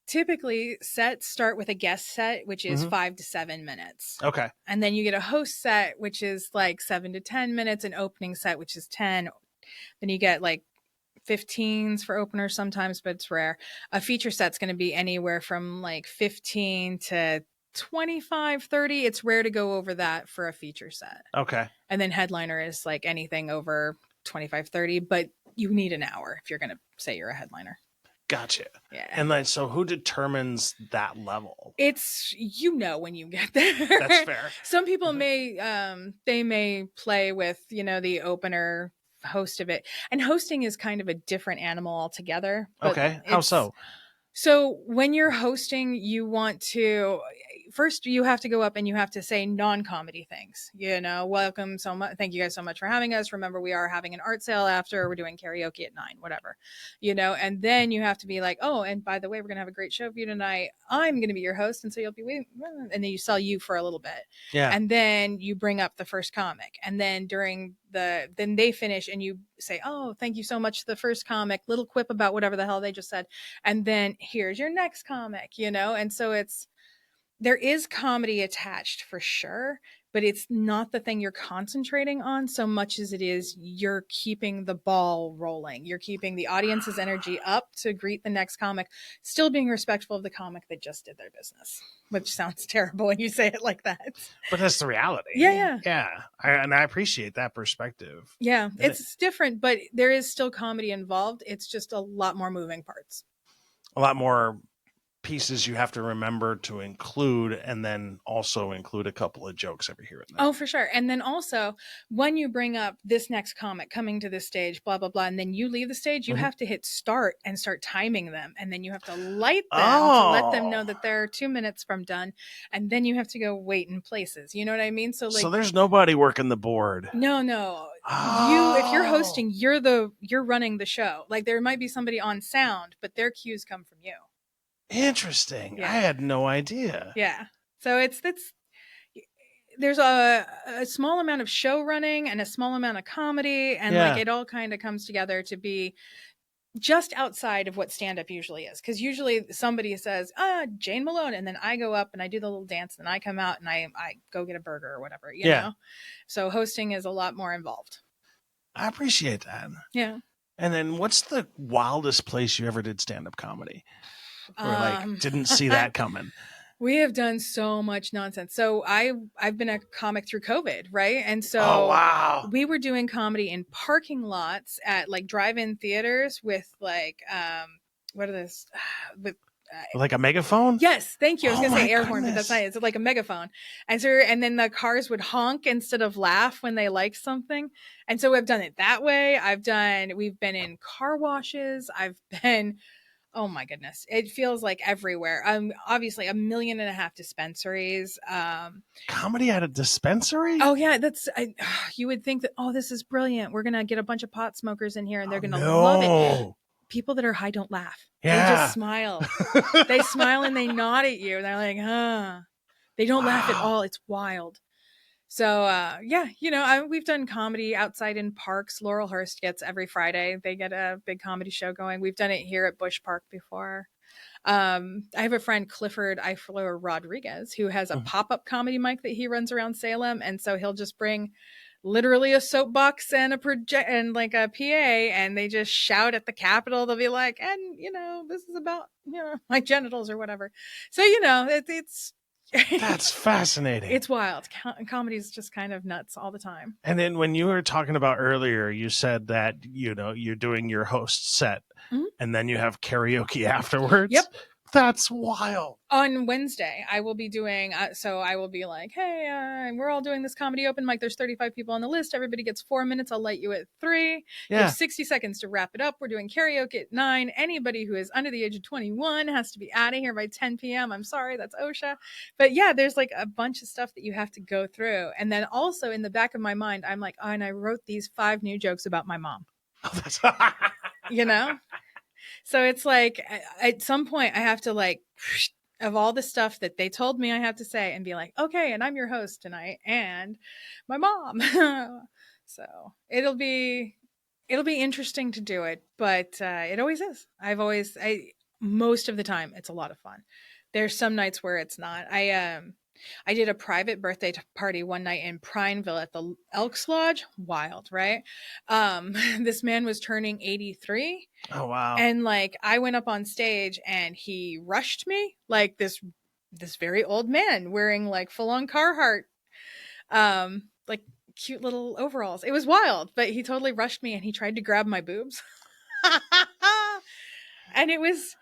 typically sets start with a guest set, which is Mhm. 5 to 7 minutes. Okay. And then you get a host set, which is like 7 to 10 minutes, an opening set, which is 10. Then you get like 15s for openers sometimes, but it's rare. A feature set's going to be anywhere from like 15 to 25, 30. It's rare to go over that for a feature set. Okay. And then headliner is like anything over 25, 30, but you need an hour if you're going to say you're a headliner. Gotcha. Yeah. And then, so who determines that level? It's, when you get there. That's fair. Some people may they may play with, the opener host of it. And hosting is kind of a different animal altogether. Okay. How so? So when you're hosting, you want to first you have to go up and you have to say non-comedy things. Welcome so much. Thank you guys so much for having us. Remember, we are having an art sale after. We're doing karaoke at 9, whatever. And then you have to be like, oh, and by the way, we're gonna have a great show for you tonight. I'm gonna be your host, and so you'll be waiting. And then you sell you for a little bit. Yeah. And then you bring up the first comic, and then then they finish, and you say, oh, thank you so much to the first comic. Little quip about whatever the hell they just said, and then here's your next comic. And so there is comedy attached for sure, but it's not the thing you're concentrating on so much as it is you're keeping the ball rolling. You're keeping the audience's energy up to greet the next comic, still being respectful of the comic that just did their business, which sounds terrible when you say it like that. But that's the reality. Yeah. And I appreciate that perspective. Yeah, it's different, but there is still comedy involved. It's just a lot more moving parts. A lot more pieces you have to remember to include, and then also include a couple of jokes every here and there. Oh, for sure. And then also, when you bring up this next comic coming to this stage, blah, blah, blah, and then you leave the stage, you have to hit start and start timing them. And then you have to light them to let them know that they're 2 minutes from done. And then you have to go wait in places. You know what I mean? So there's nobody working the board. No. If you're hosting, you're running the show. Like, there might be somebody on sound, but their cues come from you. Interesting. Yeah. I had no idea. Yeah. So there's a small amount of show running and a small amount of comedy, and it all kind of comes together to be just outside of what stand-up usually is. Because usually somebody says, Jane Malone, and then I go up and I do the little dance, and then I come out and I go get a burger or whatever, you know? So hosting is a lot more involved. I appreciate that. Yeah. And then what's the wildest place you ever did stand-up comedy? Or didn't see that coming? We have done so much nonsense. So I've been a comic through COVID, right? And so we were doing comedy in parking lots at drive-in theaters with what are this? With like a megaphone? Yes, thank you. I was gonna say air horn, but that's not it. It's like a megaphone. And then the cars would honk instead of laugh when they like something. And so we've done it that way. We've been in car washes. I've been, oh my goodness, it feels like everywhere. Obviously 1.5 million dispensaries. Comedy at a dispensary? Oh yeah, you would think that, this is brilliant. We're gonna get a bunch of pot smokers in here and they're gonna love it. People that are high don't laugh. Yeah. They just smile. They smile and they nod at you. And they're like, They don't laugh at all. It's wild. So, we've done comedy outside in parks. Laurelhurst gets every Friday. They get a big comedy show going. We've done it here at Bush Park before. I have a friend, Clifford Eifler Rodriguez, who has a pop-up comedy mic that he runs around Salem. And so he'll just bring literally a soapbox and a project and a PA, and they just shout at the Capitol. They'll be like, and this is about my genitals or whatever. So it's that's fascinating. It's wild. Comedy is just kind of nuts all the time. And then when you were talking about earlier, you said that you're doing your host set, and then you have karaoke afterwards. Yep. That's wild. On Wednesday, I will be doing, so I will be like, hey, we're all doing this comedy open mic. There's 35 people on the list. Everybody gets 4 minutes. I'll light you at 3. You have 60 seconds to wrap it up. We're doing karaoke at 9. Anybody who is under the age of 21 has to be out of here by 10 p.m. I'm sorry, that's OSHA. But yeah, there's a bunch of stuff that you have to go through. And then also in the back of my mind, I'm like, and I wrote these 5 new jokes about my mom. So it's at some point I have to of all the stuff that they told me I have to say and be like, okay, and I'm your host tonight and my mom. So it'll be interesting to do it, but it always is. most of the time it's a lot of fun. There's some nights where it's not. I did a private birthday party one night in Prineville at the Elks Lodge. Wild, right? This man was turning 83. Oh, wow. And like I went up on stage and he rushed me, like this very old man wearing like full-on Carhartt like cute little overalls. It was wild, but he totally rushed me and he tried to grab my boobs. And it was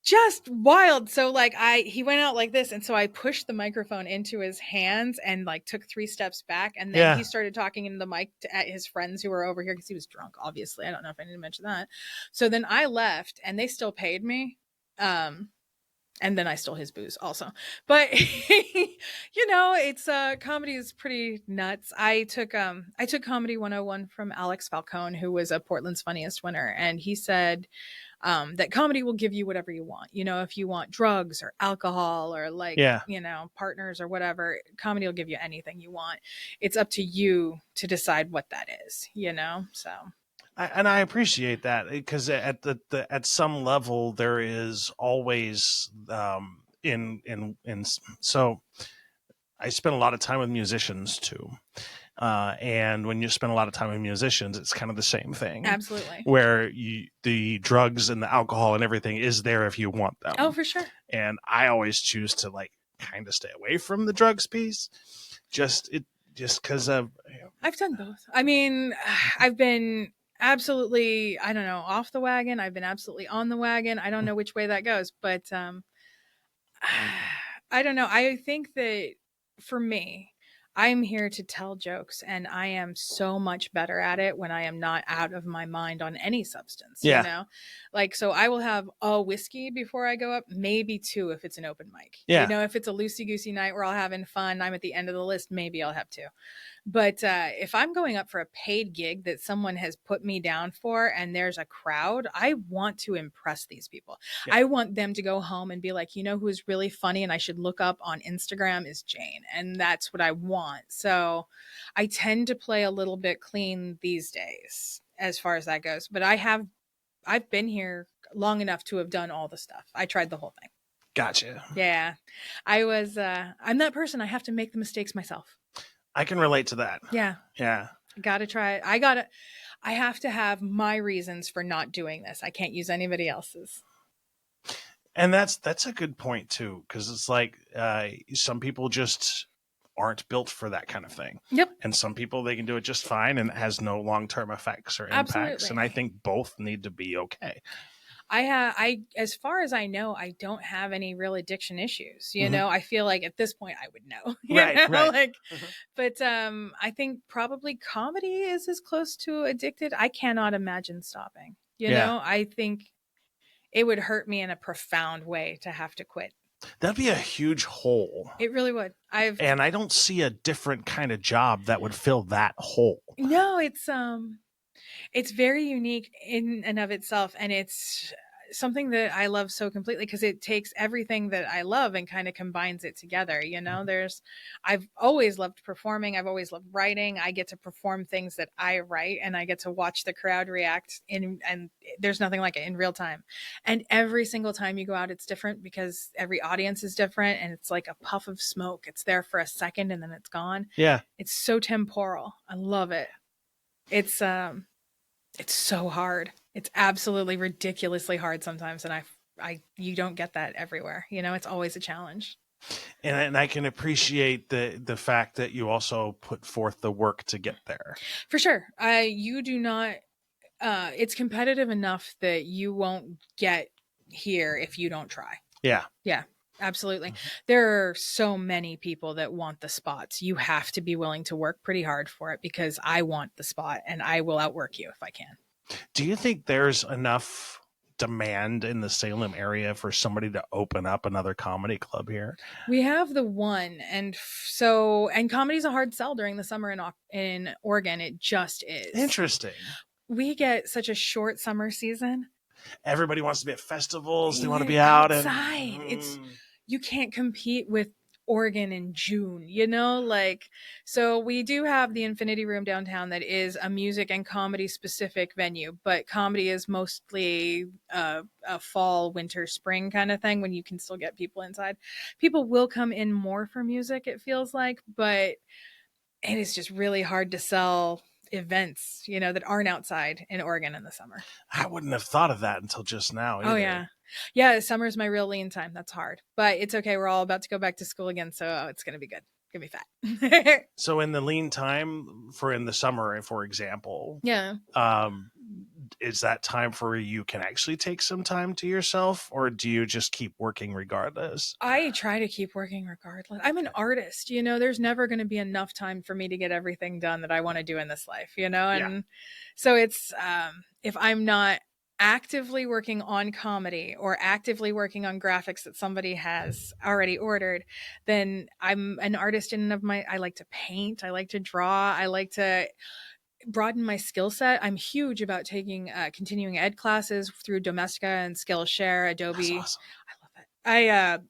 just wild. So like he went out like this, and so I pushed the microphone into his hands and like took 3 steps back, and then he started talking into the mic at his friends who were over here because he was drunk, obviously. I don't know if I need to mention that. So then I left and they still paid me. And then I stole his booze also. But you know, it's comedy is pretty nuts. I took Comedy 101 from Alex Falcone, who was a Portland's Funniest winner, and he said that comedy will give you whatever you want. You know, if you want drugs or alcohol or like, you know, partners or whatever, comedy will give you anything you want. It's up to you to decide what that is, you know? So. And I appreciate that, because at at some level there is always so I spend a lot of time with musicians too. And when you spend a lot of time with musicians, it's kind of the same thing. Absolutely. Where the drugs and the alcohol and everything is there if you want them. Oh, for sure. And I always choose to like kind of stay away from the drugs piece. Just because of... I've done both. I mean, I've been absolutely, I don't know, off the wagon. I've been absolutely on the wagon. I don't know which way that goes, but I don't know. I think that for me, I'm here to tell jokes, and I am so much better at it when I am not out of my mind on any substance, you know? Like, so I will have a whiskey before I go up, maybe 2 if it's an open mic. You know, if it's a loosey-goosey night where all having fun, I'm at the end of the list, maybe I'll have 2. But if I'm going up for a paid gig that someone has put me down for and there's a crowd, I want to impress these people. I want them to go home and be like, you know, who's really funny and I should look up on Instagram is Jane. And that's what I want. So I tend to play a little bit clean these days as far as that goes. But I've been here long enough to have done all the stuff. I tried the whole thing. Gotcha. Yeah. I'm that person. I have to make the mistakes myself. I can relate to that. Yeah. Yeah. I gotta try it. I have to have my reasons for not doing this. I can't use anybody else's. And that's a good point too, because it's like some people just aren't built for that kind of thing. Yep. And some people, they can do it just fine and it has no long-term effects or impacts. Absolutely. And I think both need to be okay. I as far as I know, I don't have any real addiction issues. You know, I feel like at this point I would know. Right. Like, but I think probably comedy is as close to addicted. I cannot imagine stopping. You know, I think it would hurt me in a profound way to have to quit. That'd be a huge hole. It really would. And I don't see a different kind of job that would fill that hole. No, it's very unique in and of itself, and it's something that I love so completely because it takes everything that I love and kind of combines it together. You know, I've always loved performing. I've always loved writing. I get to perform things that I write, and I get to watch the crowd react and there's nothing like it in real time. And every single time you go out, it's different because every audience is different, and it's like a puff of smoke. It's there for a second and then it's gone. Yeah. It's so temporal. I love it. It's so hard. It's absolutely ridiculously hard sometimes. And you don't get that everywhere. You know, it's always a challenge. And I can appreciate the fact that you also put forth the work to get there. For sure. You do not, it's competitive enough that you won't get here if you don't try. Yeah. Yeah. Absolutely. There are so many people that want the spots. You have to be willing to work pretty hard for it because I want the spot and I will outwork you if I can. Do you think there's enough demand in the Salem area for somebody to open up another comedy club here? We have the one. And comedy's a hard sell during the summer in Oregon. It just is. Interesting. We get such a short summer season. Everybody wants to be at festivals. They want to be out outside. You can't compete with Oregon in June, like, so we do have the Infinity Room downtown that is a music and comedy specific venue, but comedy is mostly a fall, winter, spring kind of thing when you can still get people inside. People will come in more for music, it feels like, but it is just really hard to sell events, that aren't outside in Oregon in the summer. I wouldn't have thought of that until just now either. Oh yeah. Yeah, summer's my real lean time. That's hard. But it's okay. We're all about to go back to school again, so it's going to be good. Gonna be fat. So in the lean time for in the summer, for example, Yeah. Is that time for you can actually take some time to yourself, or do you just keep working regardless? I try to keep working regardless. I'm an artist, there's never going to be enough time for me to get everything done that I want to do in this life, and so it's if I'm not actively working on comedy or actively working on graphics that somebody has already ordered, then I'm an artist in and of I like to paint, I like to draw, I like to broaden my skill set. I'm huge about taking continuing ed classes through Domestika and Skillshare, Adobe. That's awesome. I love it.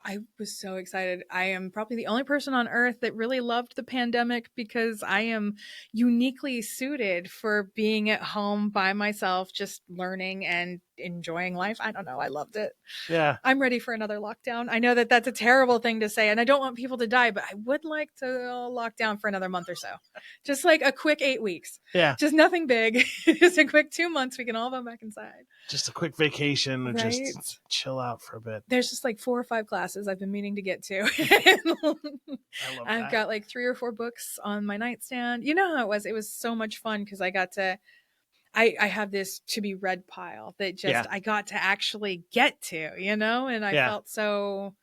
I was so excited. I am probably the only person on earth that really loved the pandemic because I am uniquely suited for being at home by myself, just learning and enjoying life. I don't know. I loved it. Yeah. I'm ready for another lockdown. I know that that's a terrible thing to say, and I don't want people to die, but I would like to lock down for another month or so. Just like a quick 8 weeks. Yeah. Just nothing big. Just a quick 2 months. We can all go back inside. Just a quick vacation and Right? just chill out for a bit. There's just like 4 or 5 classes I've been meaning to get to. I love I've that. got like 3 or 4 books on my nightstand. You know how it was? It was so much fun because I got to I have this to be read pile that just I got to actually get to, and I felt so,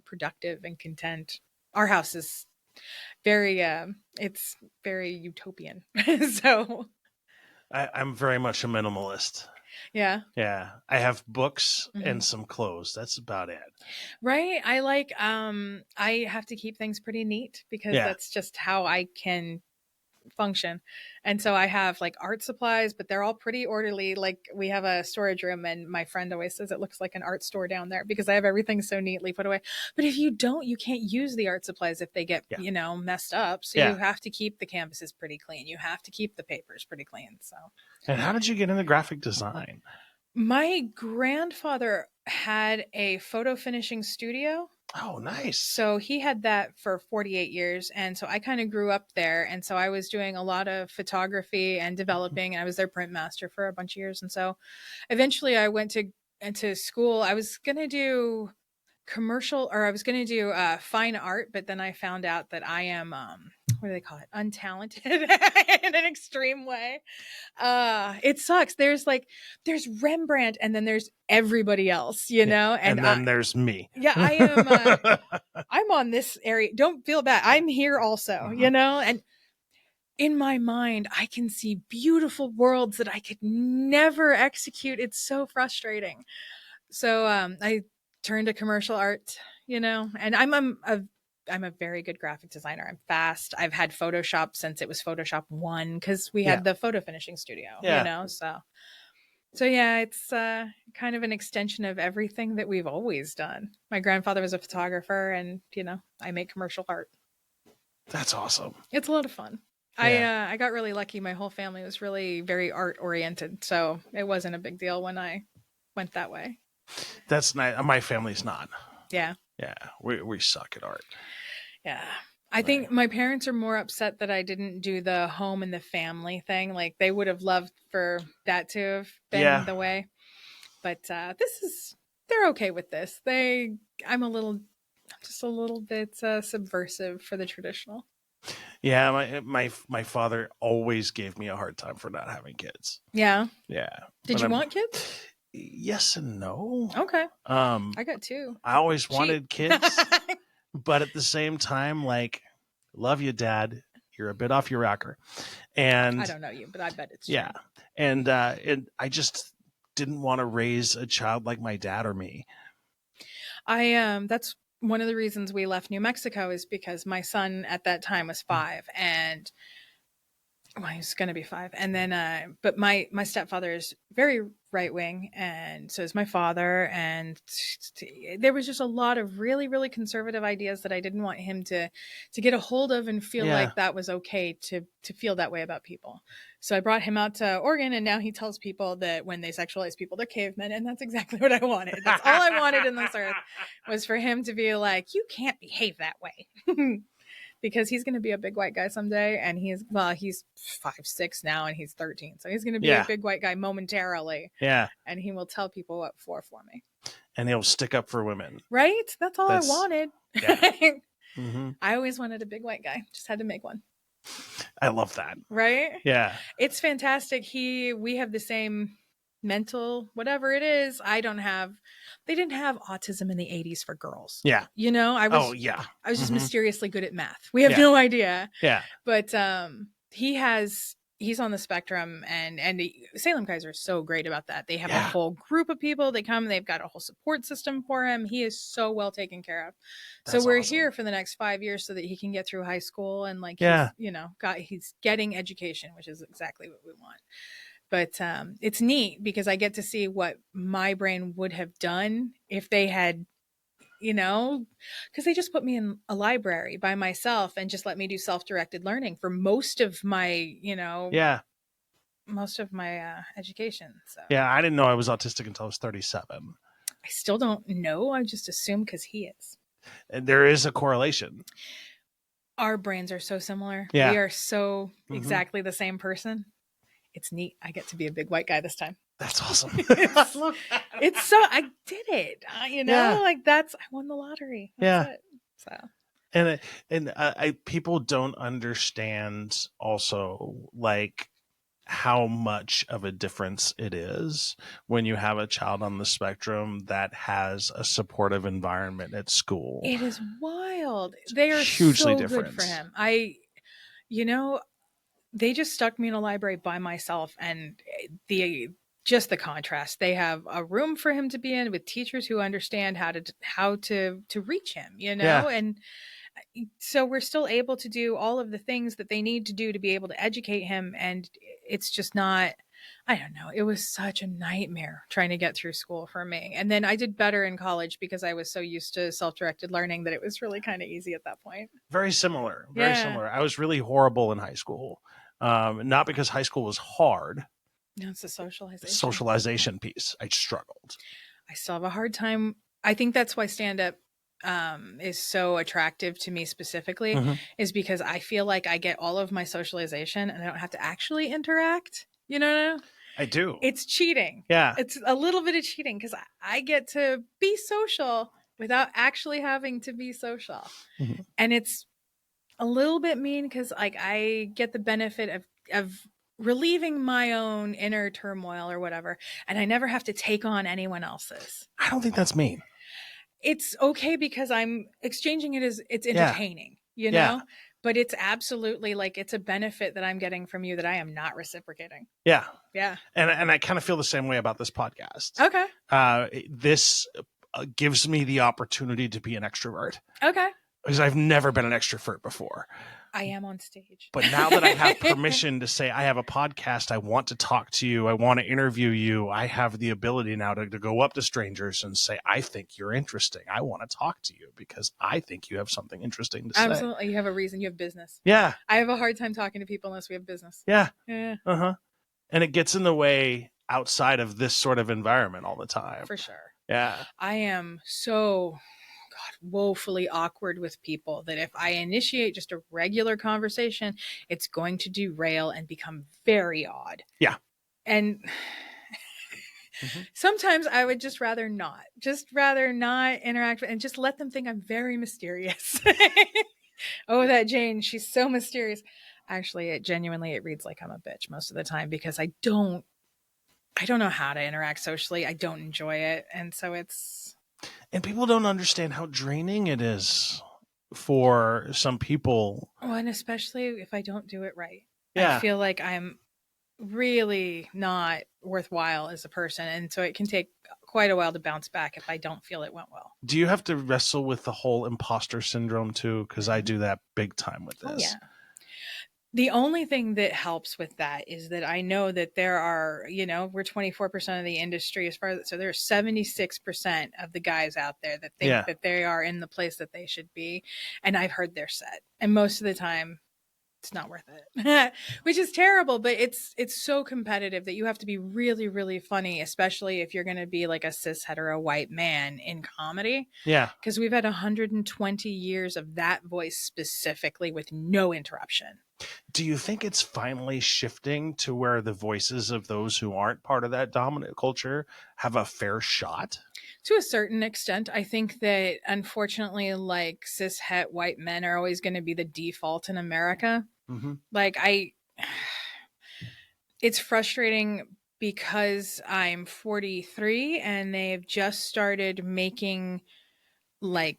productive and content. Our house is very, it's very utopian. So I'm very much a minimalist. Yeah. Yeah. I have books and some clothes. That's about it. Right. I like, I have to keep things pretty neat because that's just how I can function. And so I have like art supplies, but they're all pretty orderly. Like we have a storage room and my friend always says it looks like an art store down there because I have everything so neatly put away. But if you don't, you can't use the art supplies if they get, messed up. So you have to keep the canvases pretty clean. You have to keep the papers pretty clean. So. And how did you get into graphic design? My grandfather had a photo finishing studio. Oh, nice. So he had that for 48 years. And so I kind of grew up there. And so I was doing a lot of photography and developing, and I was their print master for a bunch of years. And so eventually I went into school. I was going to do I was going to do fine art, but then I found out that I am, what do they call it? Untalented in an extreme way. It sucks. There's Rembrandt and then there's everybody else, and then there's me. Yeah, I am, I'm on this area. Don't feel bad. I'm here also, and in my mind, I can see beautiful worlds that I could never execute. It's so frustrating. So, I turned to commercial art, and I'm a very good graphic designer. I'm fast. I've had Photoshop since it was Photoshop 1 because we had the photo finishing studio, So yeah, it's kind of an extension of everything that we've always done. My grandfather was a photographer and, I make commercial art. That's awesome. It's a lot of fun. Yeah. I got really lucky. My whole family was really very art oriented. So it wasn't a big deal when I went that way. That's nice. My family's not. Yeah. Yeah. We suck at art. Yeah. I think my parents are more upset that I didn't do the home and the family thing. Like they would have loved for that to have been the way. But they're okay with this. I'm just a little bit subversive for the traditional. Yeah, my father always gave me a hard time for not having kids. Yeah. Yeah. Did you want kids? Yes and no. Okay. I got 2. I always wanted kids. But at the same time, love you, Dad. You're a bit off your rocker. And I don't know you, but I bet it's true. Yeah. And I just didn't want to raise a child like my dad or me. That's one of the reasons we left New Mexico is because my son at that time was 5 and Well, he's going to be 5. And then, but my stepfather is very right wing. And so is my father. And there was just a lot of really, really conservative ideas that I didn't want him to get a hold of and feel Yeah. like that was okay to feel that way about people. So I brought him out to Oregon, and now he tells people that when they sexualize people, they're cavemen. And that's exactly what I wanted. That's all I wanted in this earth, was for him to be like, you can't behave that way. Because he's going to be a big white guy someday, and he's 5'6" now, and he's 13, so he's going to be a big white guy momentarily. Yeah, and he will tell people what for me, and he'll stick up for women. Right? That's all I wanted. Yeah. Mm-hmm. I always wanted a big white guy. Just had to make one. I love that. Right? Yeah, it's fantastic. We have the same mental whatever it is. They didn't have autism in the 80s for girls. Yeah. I was just mysteriously good at math. We have no idea. Yeah. But he's on the spectrum, and Salem Kaiser is so great about that. They have a whole group of people. They come, they've got a whole support system for him. He is so well taken care of. That's so we're awesome. Here for the next 5 years so that he can get through high school, and he's getting education, which is exactly what we want. But it's neat because I get to see what my brain would have done if they had, because they just put me in a library by myself and just let me do self-directed learning for most of my, education. So yeah, I didn't know I was autistic until I was 37. I still don't know. I just assume because he is. And there is a correlation. Our brains are so similar. Yeah. We are so exactly the same person. It's neat. I get to be a big white guy this time. That's awesome. It's so, I did it. I won the lottery. That's it. So. And people don't understand also like how much of a difference it is when you have a child on the spectrum that has a supportive environment at school. It is wild. They are hugely so different good for him. They just stuck me in a library by myself, and the contrast. They have a room for him to be in with teachers who understand how to reach him, and so we're still able to do all of the things that they need to do to be able to educate him. And it's just not, I don't know. It was such a nightmare trying to get through school for me. And then I did better in college because I was so used to self-directed learning that it was really kind of easy at that point. Very similar. Very similar. I was really horrible in high school. Not because high school was hard. No, it's the socialization piece. I struggled. I still have a hard time. I think that's why stand-up is so attractive to me specifically, is because I feel like I get all of my socialization and I don't have to actually interact. I do. It's cheating. Yeah. It's a little bit of cheating because I get to be social without actually having to be social. And it's a little bit mean because I get the benefit of relieving my own inner turmoil or whatever, and I never have to take on anyone else's. I don't think that's mean. It's okay because I'm exchanging it as it's entertaining, but it's absolutely it's a benefit that I'm getting from you that I am not reciprocating. Yeah. Yeah. And I kind of feel the same way about this podcast. Okay. This gives me the opportunity to be an extrovert. Okay. Because I've never been an extrovert before. I am on stage. But now that I have permission to say I have a podcast, I want to talk to you, I want to interview you, I have the ability now to go up to strangers and say, I think you're interesting. I want to talk to you because I think you have something interesting to say. Absolutely. You have a reason. You have business. Yeah. I have a hard time talking to people unless we have business. Yeah. Yeah. And it gets in the way outside of this sort of environment all the time. For sure. Yeah. I am so woefully awkward with people that if I initiate just a regular conversation, it's going to derail and become very odd. Yeah. And sometimes I would just rather not interact and just let them think I'm very mysterious. Oh, that Jane, she's so mysterious. Actually, it reads like I'm a bitch most of the time because I don't know how to interact socially. I don't enjoy it. And so and people don't understand how draining it is for some people. Oh, and especially if I don't do it right. Yeah. I feel like I'm really not worthwhile as a person. And so it can take quite a while to bounce back if I don't feel it went well. Do you have to wrestle with the whole imposter syndrome too? Because I do that big time with this. Oh, yeah. The only thing that helps with that is that I know that there are, we're 24% of the industry as far as, so there's 76% of the guys out there that think Yeah. that they are in the place that they should be. And I've heard their set. And most of the time it's not worth it, which is terrible, but it's so competitive that you have to be really, really funny, especially if you're going to be like a cis hetero white man in comedy. Yeah. Because we've had 120 years of that voice specifically with no interruption. Do you think it's finally shifting to where the voices of those who aren't part of that dominant culture have a fair shot? To a certain extent, I think that unfortunately, like cis het white men are always going to be the default in America. Mm-hmm. Like it's frustrating because I'm 43 and they've just started making like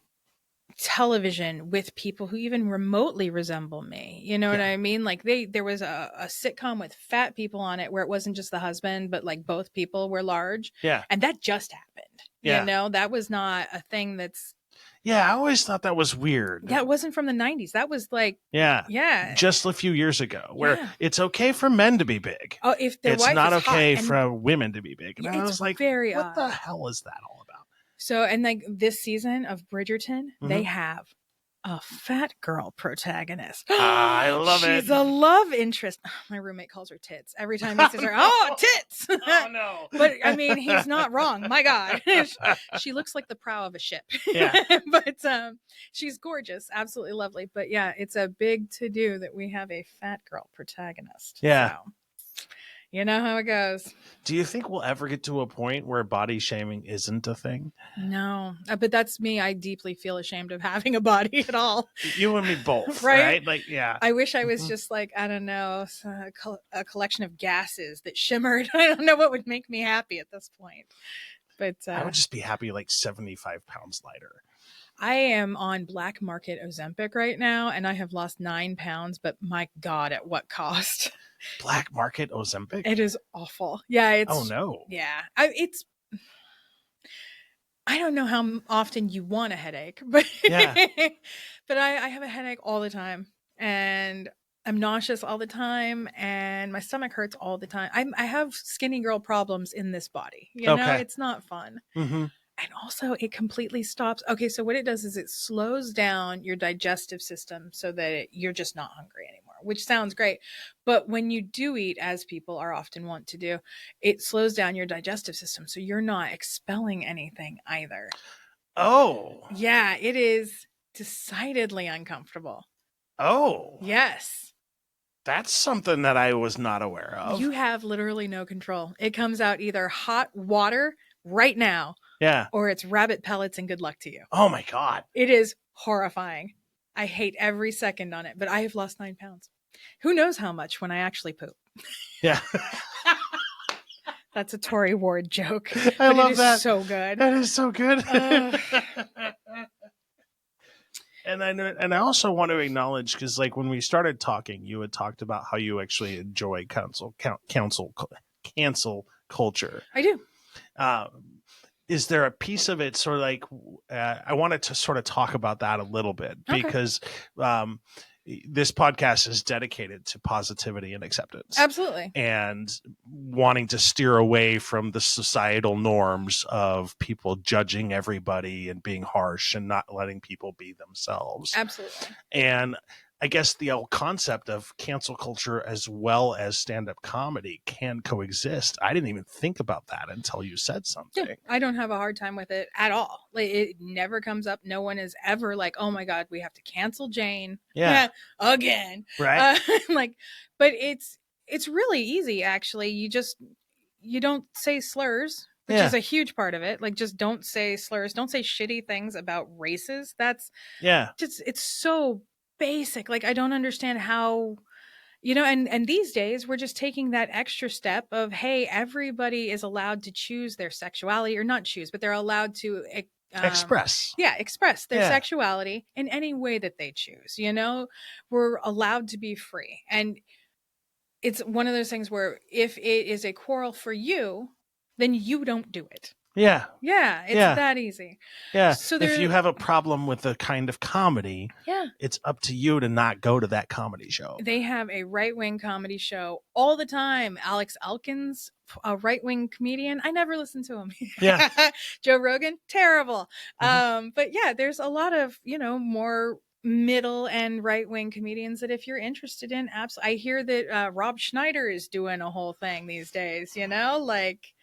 television with people who even remotely resemble me. You know what I mean? Like there was a sitcom with fat people on it where it wasn't just the husband, but like both people were large. Yeah. And that just happened. Yeah. You know, that was not a thing that's. Yeah, I always thought that was weird. That wasn't from the 90s. That was like. Yeah. Just a few years ago where it's okay for men to be big. Oh, if their it's wife not is okay hot. for women to be big. And I was like, very what odd. the hell is that all about? So, and like this season of Bridgerton, they have a fat girl protagonist. I love it. She's a love interest. My roommate calls her Tits every time he says her. Oh, Tits! Oh no! But I mean, he's not wrong. My God, she looks like the prow of a ship. Yeah. But she's gorgeous, absolutely lovely. But yeah, it's a big to do that we have a fat girl protagonist. Yeah. So, you know how it goes. Do you think we'll ever get to a point where body shaming isn't a thing? No, but that's me. I deeply feel ashamed of having a body at all. You and me both, right? Like, yeah. I wish I was just like, I don't know, a collection of gases that shimmered. I don't know what would make me happy at this point. But I would just be happy like 75 pounds lighter. I am on black market Ozempic right now, and I have lost 9 pounds, but my God, at what cost? Black market Ozempic? It is awful. Yeah, it's. Oh no. Yeah, I don't know how often you want a headache, but yeah. But I have a headache all the time, and I'm nauseous all the time, and my stomach hurts all the time. I have skinny girl problems in this body. You know, it's not fun. Mm-hmm. And also it completely stops. Okay, so what it does is it slows down your digestive system so that you're just not hungry anymore, which sounds great. But when you do eat, as people are often want to do, it slows down your digestive system. So you're not expelling anything either. Oh. Yeah, it is decidedly uncomfortable. Oh. Yes. That's something that I was not aware of. You have literally no control. It comes out either hot water right now. Yeah. Or it's rabbit pellets and good luck to you. Oh my God. It is horrifying. I hate every second on it, but I have lost 9 pounds. Who knows how much when I actually poop? Yeah. That's a Tory Ward joke. I love that. So good. That is so good. And I also want to acknowledge, because like when we started talking, you had talked about how you actually enjoy cancel culture. I do. Is there a piece of it sort of like I wanted to sort of talk about that a little bit because this podcast is dedicated to positivity and acceptance. Absolutely. And wanting to steer away from the societal norms of people judging everybody and being harsh and not letting people be themselves. Absolutely. And I guess the whole concept of cancel culture as well as stand-up comedy can coexist. I didn't even think about that until you said something. Yeah, I don't have a hard time with it at all. Like, it never comes up. No one is ever like, oh my God, we have to cancel Jane. Yeah. Again. Right. But it's really easy, actually. You don't say slurs, which is a huge part of it. Like, just don't say slurs. Don't say shitty things about races. That's just, it's so basic. Like, I don't understand how, and these days we're just taking that extra step of, hey, everybody is allowed to choose their sexuality, or not choose, but they're allowed to express their sexuality in any way that they choose. We're allowed to be free. And it's one of those things where if it is a quarrel for you, then you don't do it. Yeah. Yeah, it's Yeah. that easy. Yeah. So If you there, have a problem with the kind of comedy, yeah, it's up to you to not go to that comedy show. they have a right-wing comedy show all the time. Alex Elkins, a right-wing comedian. I never listened to him. Yeah. Joe Rogan, terrible. Mhm. But yeah, there's a lot of, more middle and right-wing comedians that if you're interested in, absolutely. I hear that Rob Schneider is doing a whole thing these days, like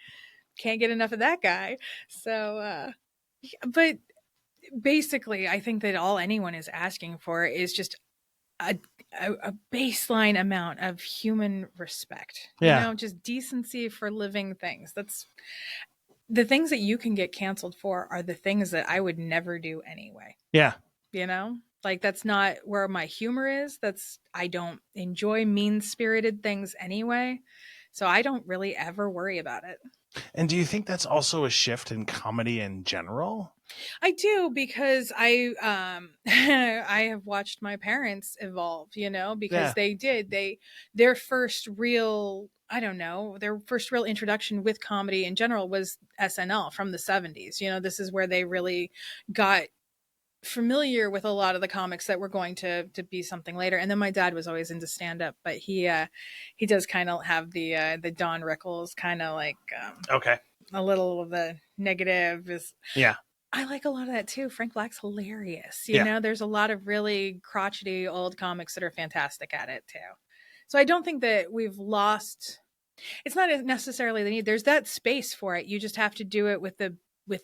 can't get enough of that guy. So but basically I think that all anyone is asking for is just a, a baseline amount of human respect, Yeah. just decency for living things. That's the things that you can get canceled for are the things that I would never do anyway. Yeah. Like that's not where my humor is. I don't enjoy mean spirited things anyway. So I don't really ever worry about it. And do you think that's also a shift in comedy in general? I do because I I have watched my parents evolve, because Yeah. their first real, I don't know, their first real introduction with comedy in general was SNL from the 70s. This is where they really got familiar with a lot of the comics that were going to be something later. And then my dad was always into stand up, but he does kind of have the Don Rickles kind of like Okay. a little of the negative is. Yeah. I like a lot of that too. Frank Black's hilarious. Yeah. There's a lot of really crotchety old comics that are fantastic at it too. So I don't think that we've lost. It's not necessarily the need. There's that space for it. You just have to do it with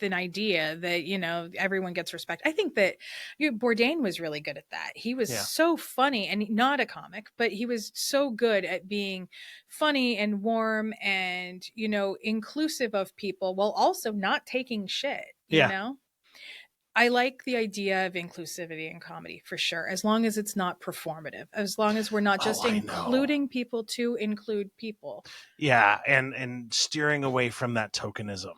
an idea that everyone gets respect. I think that Bourdain was really good at that. He was Yeah. so funny and not a comic, but he was so good at being funny and warm and inclusive of people while also not taking shit. Yeah. I like the idea of inclusivity in comedy for sure, as long as it's not performative, as long as we're not just I know. including people to include people. Yeah, and steering away from that tokenism.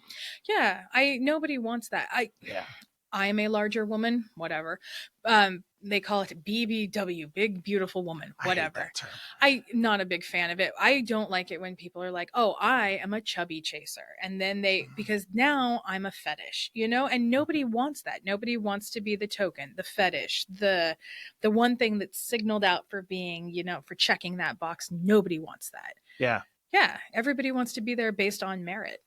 Yeah, nobody wants that. Yeah. I am a larger woman, whatever. They call it BBW, big beautiful woman, I hate whatever. that term. I'm not a big fan of it. I don't like it when people are like, "Oh, I am a chubby chaser," and then because now I'm a fetish, and nobody wants that. Nobody wants to be the token, the fetish, the one thing that's signaled out for being, for checking that box. Nobody wants that. Yeah. Yeah, everybody wants to be there based on merit.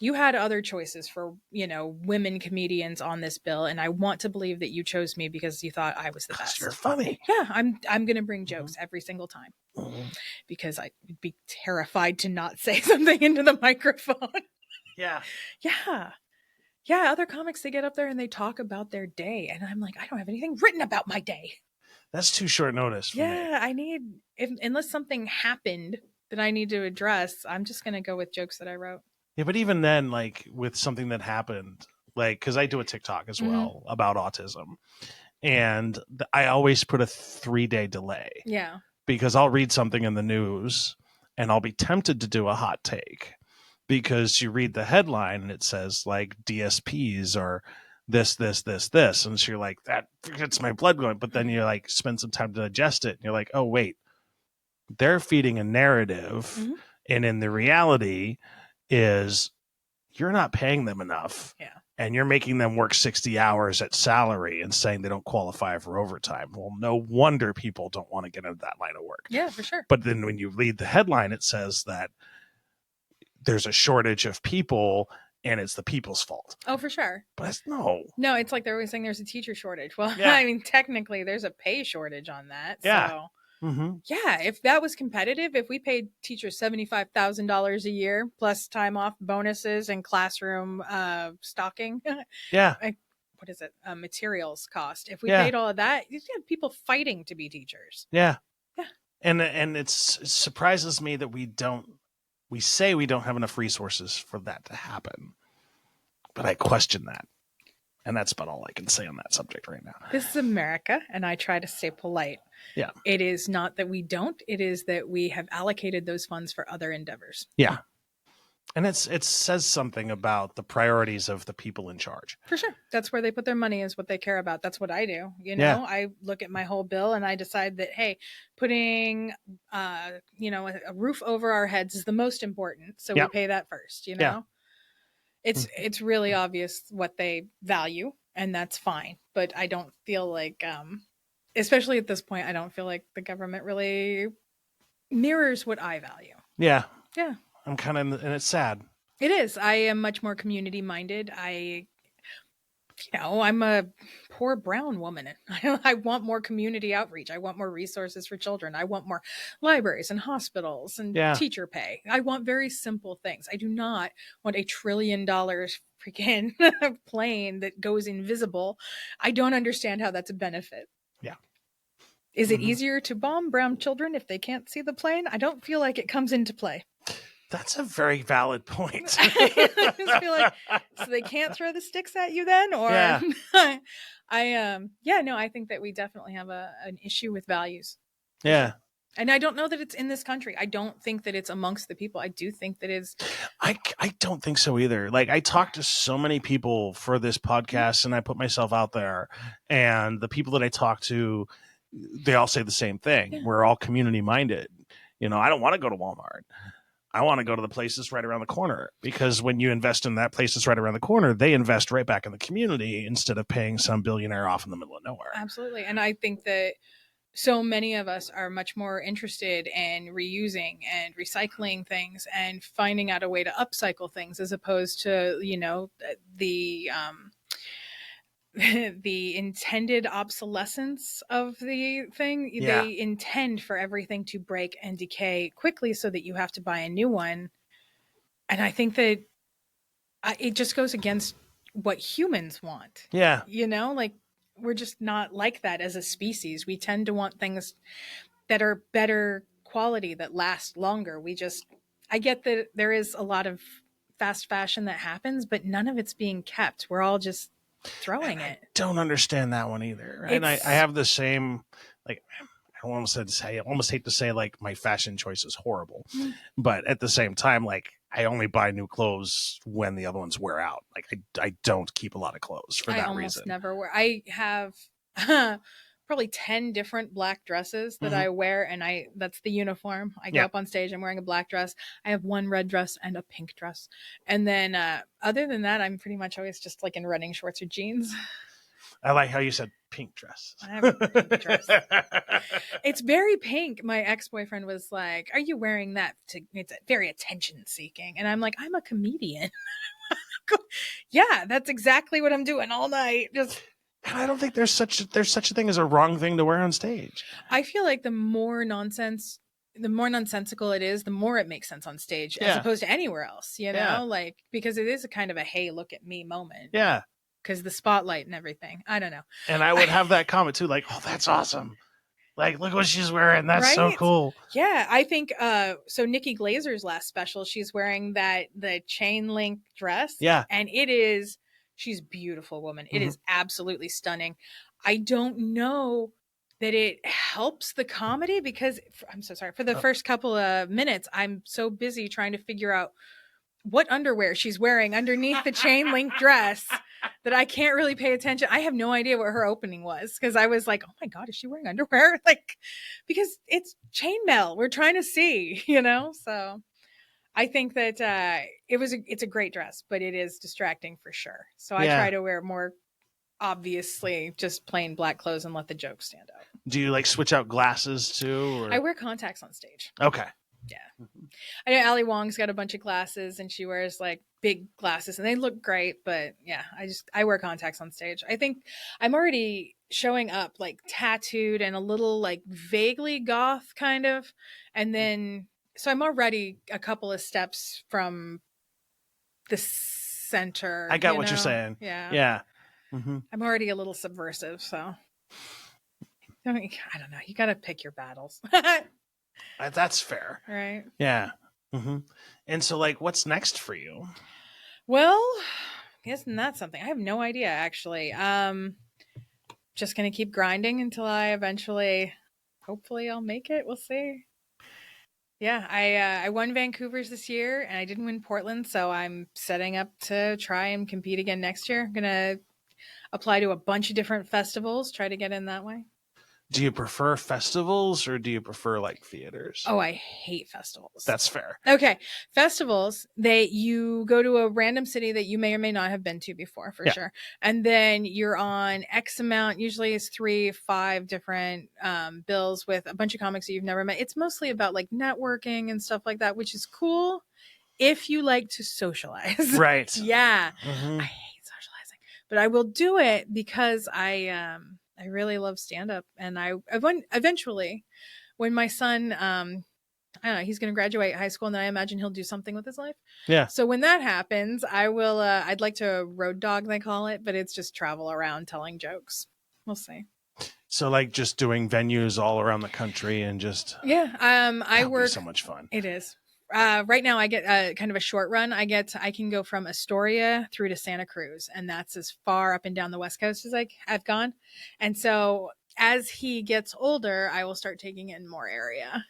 You had other choices for, women comedians on this bill, and I want to believe that you chose me because you thought I was the best. You're funny. Yeah, I'm going to bring jokes every single time because I'd be terrified to not say something into the microphone. Yeah. Yeah. Yeah, other comics, they get up there and they talk about their day, and I'm like, I don't have anything written about my day. That's too short notice for me. I need, unless something happened that I need to address, I'm just going to go with jokes that I wrote. Yeah, but even then, like with something that happened, like because I do a TikTok as well about autism, and I always put a 3-day delay. Yeah. Because I'll read something in the news and I'll be tempted to do a hot take because you read the headline and it says like DSPs or this, and so you're like, that gets my blood going. But then you like spend some time to digest it and you're like, oh wait, they're feeding a narrative, and in the reality is you're not paying them enough. Yeah. And you're making them work 60 hours at salary and saying they don't qualify for overtime. Well, no wonder people don't want to get into that line of work. Yeah, for sure. But then when you read the headline, it says that there's a shortage of people and it's the people's fault. Oh, for sure. But no, it's like they're always saying there's a teacher shortage. Well, yeah. I mean, technically there's a pay shortage on that. Yeah. So. Mm-hmm. Yeah, if that was competitive, if we paid teachers $75,000 a year plus time off bonuses and classroom stocking, yeah, what is it? Materials cost. If we paid all of that, you have people fighting to be teachers. Yeah, yeah, and it surprises me that we say we don't have enough resources for that to happen, but I question that. And that's about all I can say on that subject right now. This is America, and I try to stay polite. Yeah. It is not that we don't. It is that we have allocated those funds for other endeavors. Yeah. And it says something about the priorities of the people in charge. For sure. That's where they put their money is what they care about. That's what I do. I look at my whole bill and I decide that, hey, putting, a roof over our heads is the most important. So we pay that first, Yeah. It's really obvious what they value, and that's fine. But I don't feel like, especially at this point, I don't feel like the government really mirrors what I value. Yeah, Yeah, I'm kind of, and it's sad. it is. I am much more community minded. I'm a poor brown woman. I want more community outreach. I want more resources for children. I want more libraries and hospitals and Yeah. teacher pay. I want very simple things. I do not want $1 trillion freaking plane that goes invisible. I don't understand how that's a benefit. Yeah. Is it easier to bomb brown children if they can't see the plane? I don't feel like it comes into play. That's a very valid point. I just feel like, so they can't throw the sticks at you then, or Yeah. I think that we definitely have an issue with values. Yeah. And I don't know that it's in this country. I don't think that it's amongst the people. I do think that it's. I don't think so either. Like, I talked to so many people for this podcast, and I put myself out there, and the people that I talk to, they all say the same thing. Yeah. We're all community minded. You know, I don't want to go to Walmart. I want to go to the place that's right around the corner, because when you invest in that place that's right around the corner, they invest right back in the community instead of paying some billionaire off in the middle of nowhere. Absolutely. And I think that so many of us are much more interested in reusing and recycling things and finding out a way to upcycle things, as opposed to, the the intended obsolescence of the thing. Yeah. They intend for everything to break and decay quickly so that you have to buy a new one. And I think that it just goes against what humans want. Yeah. Like, we're just not like that as a species. We tend to want things that are better quality, that last longer. I get that there is a lot of fast fashion that happens, but none of it's being kept. We're all just throwing it. I don't understand that one either. And I have the same, like, I almost hate to say like my fashion choice is horrible, but at the same time, like, I only buy new clothes when the other ones wear out. Like, I don't keep a lot of clothes for that reason. I almost never wear. I have probably 10 different black dresses that I wear, and that's the uniform. I go up on stage, I'm wearing a black dress. I have one red dress and a pink dress. And then other than that, I'm pretty much always just like in running shorts or jeans. I like how you said pink dress. I have a pink dress. It's very pink. My ex-boyfriend was like, "Are you wearing that? It's very attention-seeking." And I'm like, "I'm a comedian." Yeah, that's exactly what I'm doing all night. Just. And I don't think there's such a thing as a wrong thing to wear on stage. I feel like the more nonsensical it is, the more it makes sense on stage, as opposed to anywhere else. Like, because it is a kind of a "hey, look at me" moment. Yeah. Because the spotlight and everything. I don't know. And I would have that comment too, like, "Oh, that's awesome. Like, look what she's wearing. That's so cool." Yeah, I think so Nikki Glazer's last special, she's wearing the chain link dress. Yeah. And she's a beautiful woman. It is absolutely stunning. I don't know that it helps the comedy, because I'm so sorry. For the first couple of minutes, I'm so busy trying to figure out what underwear she's wearing underneath the chain link dress that I can't really pay attention. I have no idea what her opening was, because I was like, "Oh my God, is she wearing underwear?" Like, because it's chainmail. We're trying to see, So I think that it's a great dress, but it is distracting for sure. So I try to wear more, obviously, just plain black clothes and let the jokes stand out. Do you like switch out glasses too? Or? I wear contacts on stage. Okay. Yeah. I know Ali Wong's got a bunch of glasses, and she wears like big glasses, and they look great, but yeah, I wear contacts on stage. I think I'm already showing up like tattooed and a little like vaguely goth kind of, and then so I'm already a couple of steps from the center. I got what you're saying. Yeah. Yeah. I'm already a little subversive, so I don't know. You got to pick your battles. That's fair. Right. Yeah. And so, like, what's next for you? Well, isn't that something? I have no idea, actually. Just going to keep grinding until I eventually, hopefully I'll make it. We'll see. Yeah, I won Vancouver's this year, and I didn't win Portland, so I'm setting up to try and compete again next year. I'm going to apply to a bunch of different festivals, try to get in that way. Do you prefer festivals or do you prefer like theaters? Oh, I hate festivals. That's fair. Okay. Festivals, you go to a random city that you may or may not have been to before, for sure. And then you're on X amount, usually it's 3, 5 different bills with a bunch of comics that you've never met. It's mostly about like networking and stuff like that, which is cool if you like to socialize. Right. Yeah. Mm-hmm. I hate socializing, but I will do it because I really love stand-up. And I eventually, when my son, I don't know, he's going to graduate high school, and then I imagine he'll do something with his life. Yeah. So when that happens, I will, I'd like to road dog, they call it, but it's just travel around telling jokes. We'll see. So like just doing venues all around the country and just. Yeah. I work. So much fun. It is. Right now I get kind of a short run. I can go from Astoria through to Santa Cruz, and that's as far up and down the West Coast as I've gone. And so as he gets older, I will start taking in more area.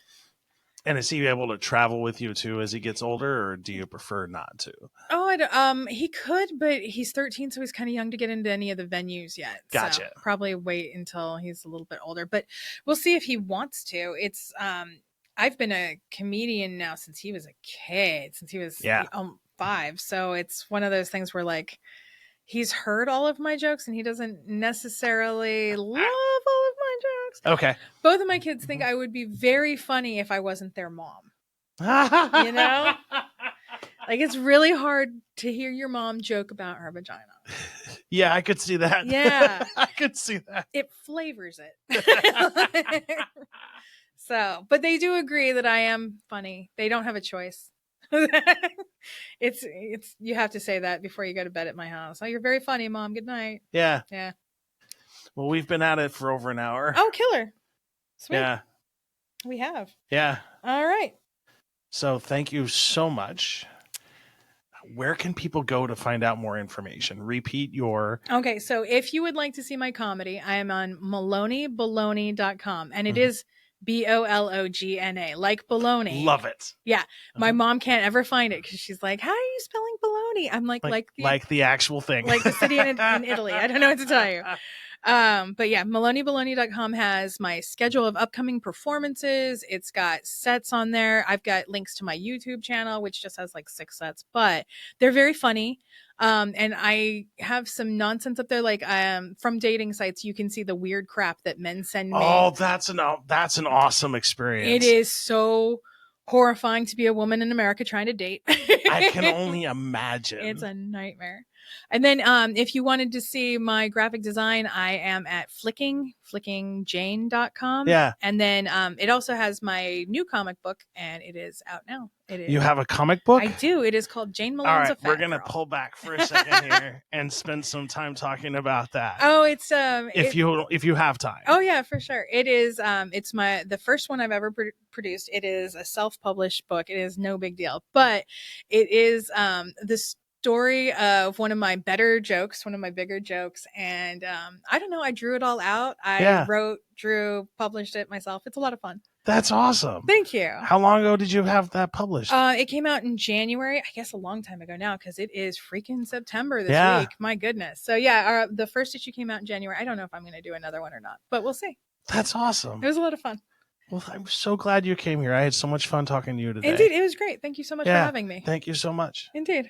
And is he able to travel with you too as he gets older, or do you prefer not to? Oh, he could, but he's 13, so he's kind of young to get into any of the venues yet. Gotcha. So probably wait until he's a little bit older, but we'll see if he wants to. It's I've been a comedian now since he was a kid, since he was 5. So it's one of those things where like he's heard all of my jokes and he doesn't necessarily love all of my jokes. Okay. Both of my kids think I would be very funny if I wasn't their mom. You know? Like it's really hard to hear your mom joke about her vagina. Yeah, I could see that. Yeah. I could see that. It flavors it. So, but they do agree that I am funny. They don't have a choice. it's you have to say that before you go to bed at my house. Oh, you're very funny, Mom. Good night. Yeah. Yeah. Well, we've been at it for over an hour. Oh, killer. Sweet. Yeah. We have. Yeah. All right. So thank you so much. Where can people go to find out more information? Repeat your... Okay, so if you would like to see my comedy, I am on maloneybaloney.com, and it is Bologna, like baloney. Love it. Yeah. My mom can't ever find it because she's like, how are you spelling baloney? I'm like the actual thing. Like the city in Italy. I don't know what to tell you. But yeah, maloneybaloney.com has my schedule of upcoming performances. It's got sets on there. I've got links to my YouTube channel, which just has like 6 sets, but they're very funny. And I have some nonsense up there, like from dating sites. You can see the weird crap that men send me. Oh, that's an awesome experience. It is so horrifying to be a woman in America trying to date. I can only imagine. It's a nightmare. And then if you wanted to see my graphic design, I am at flickingjane.com. Yeah. And then it also has my new comic book, and it is out now. You have a comic book? I do. It is called Jane Malone's All right, a Fat we're going to Girl. pull back for a second here and spend some time talking about that. Oh, it's if you have time. Oh yeah, for sure. It is it's the first one I've ever produced. It is a self-published book. It is no big deal, but it is the story of one of my bigger jokes, and I don't know, I drew it all out. I wrote, drew, published it myself. It's a lot of fun. That's awesome. Thank you. How long ago did you have that published? It came out in January, I guess a long time ago now, because it is freaking September this week. My goodness. So yeah, the first issue came out in January. I don't know if I'm going to do another one or not, but we'll see. That's awesome. It was a lot of fun. Well, I'm so glad you came here. I had so much fun talking to you today. Indeed, it was great. Thank you so much for having me. Thank you so much. Indeed.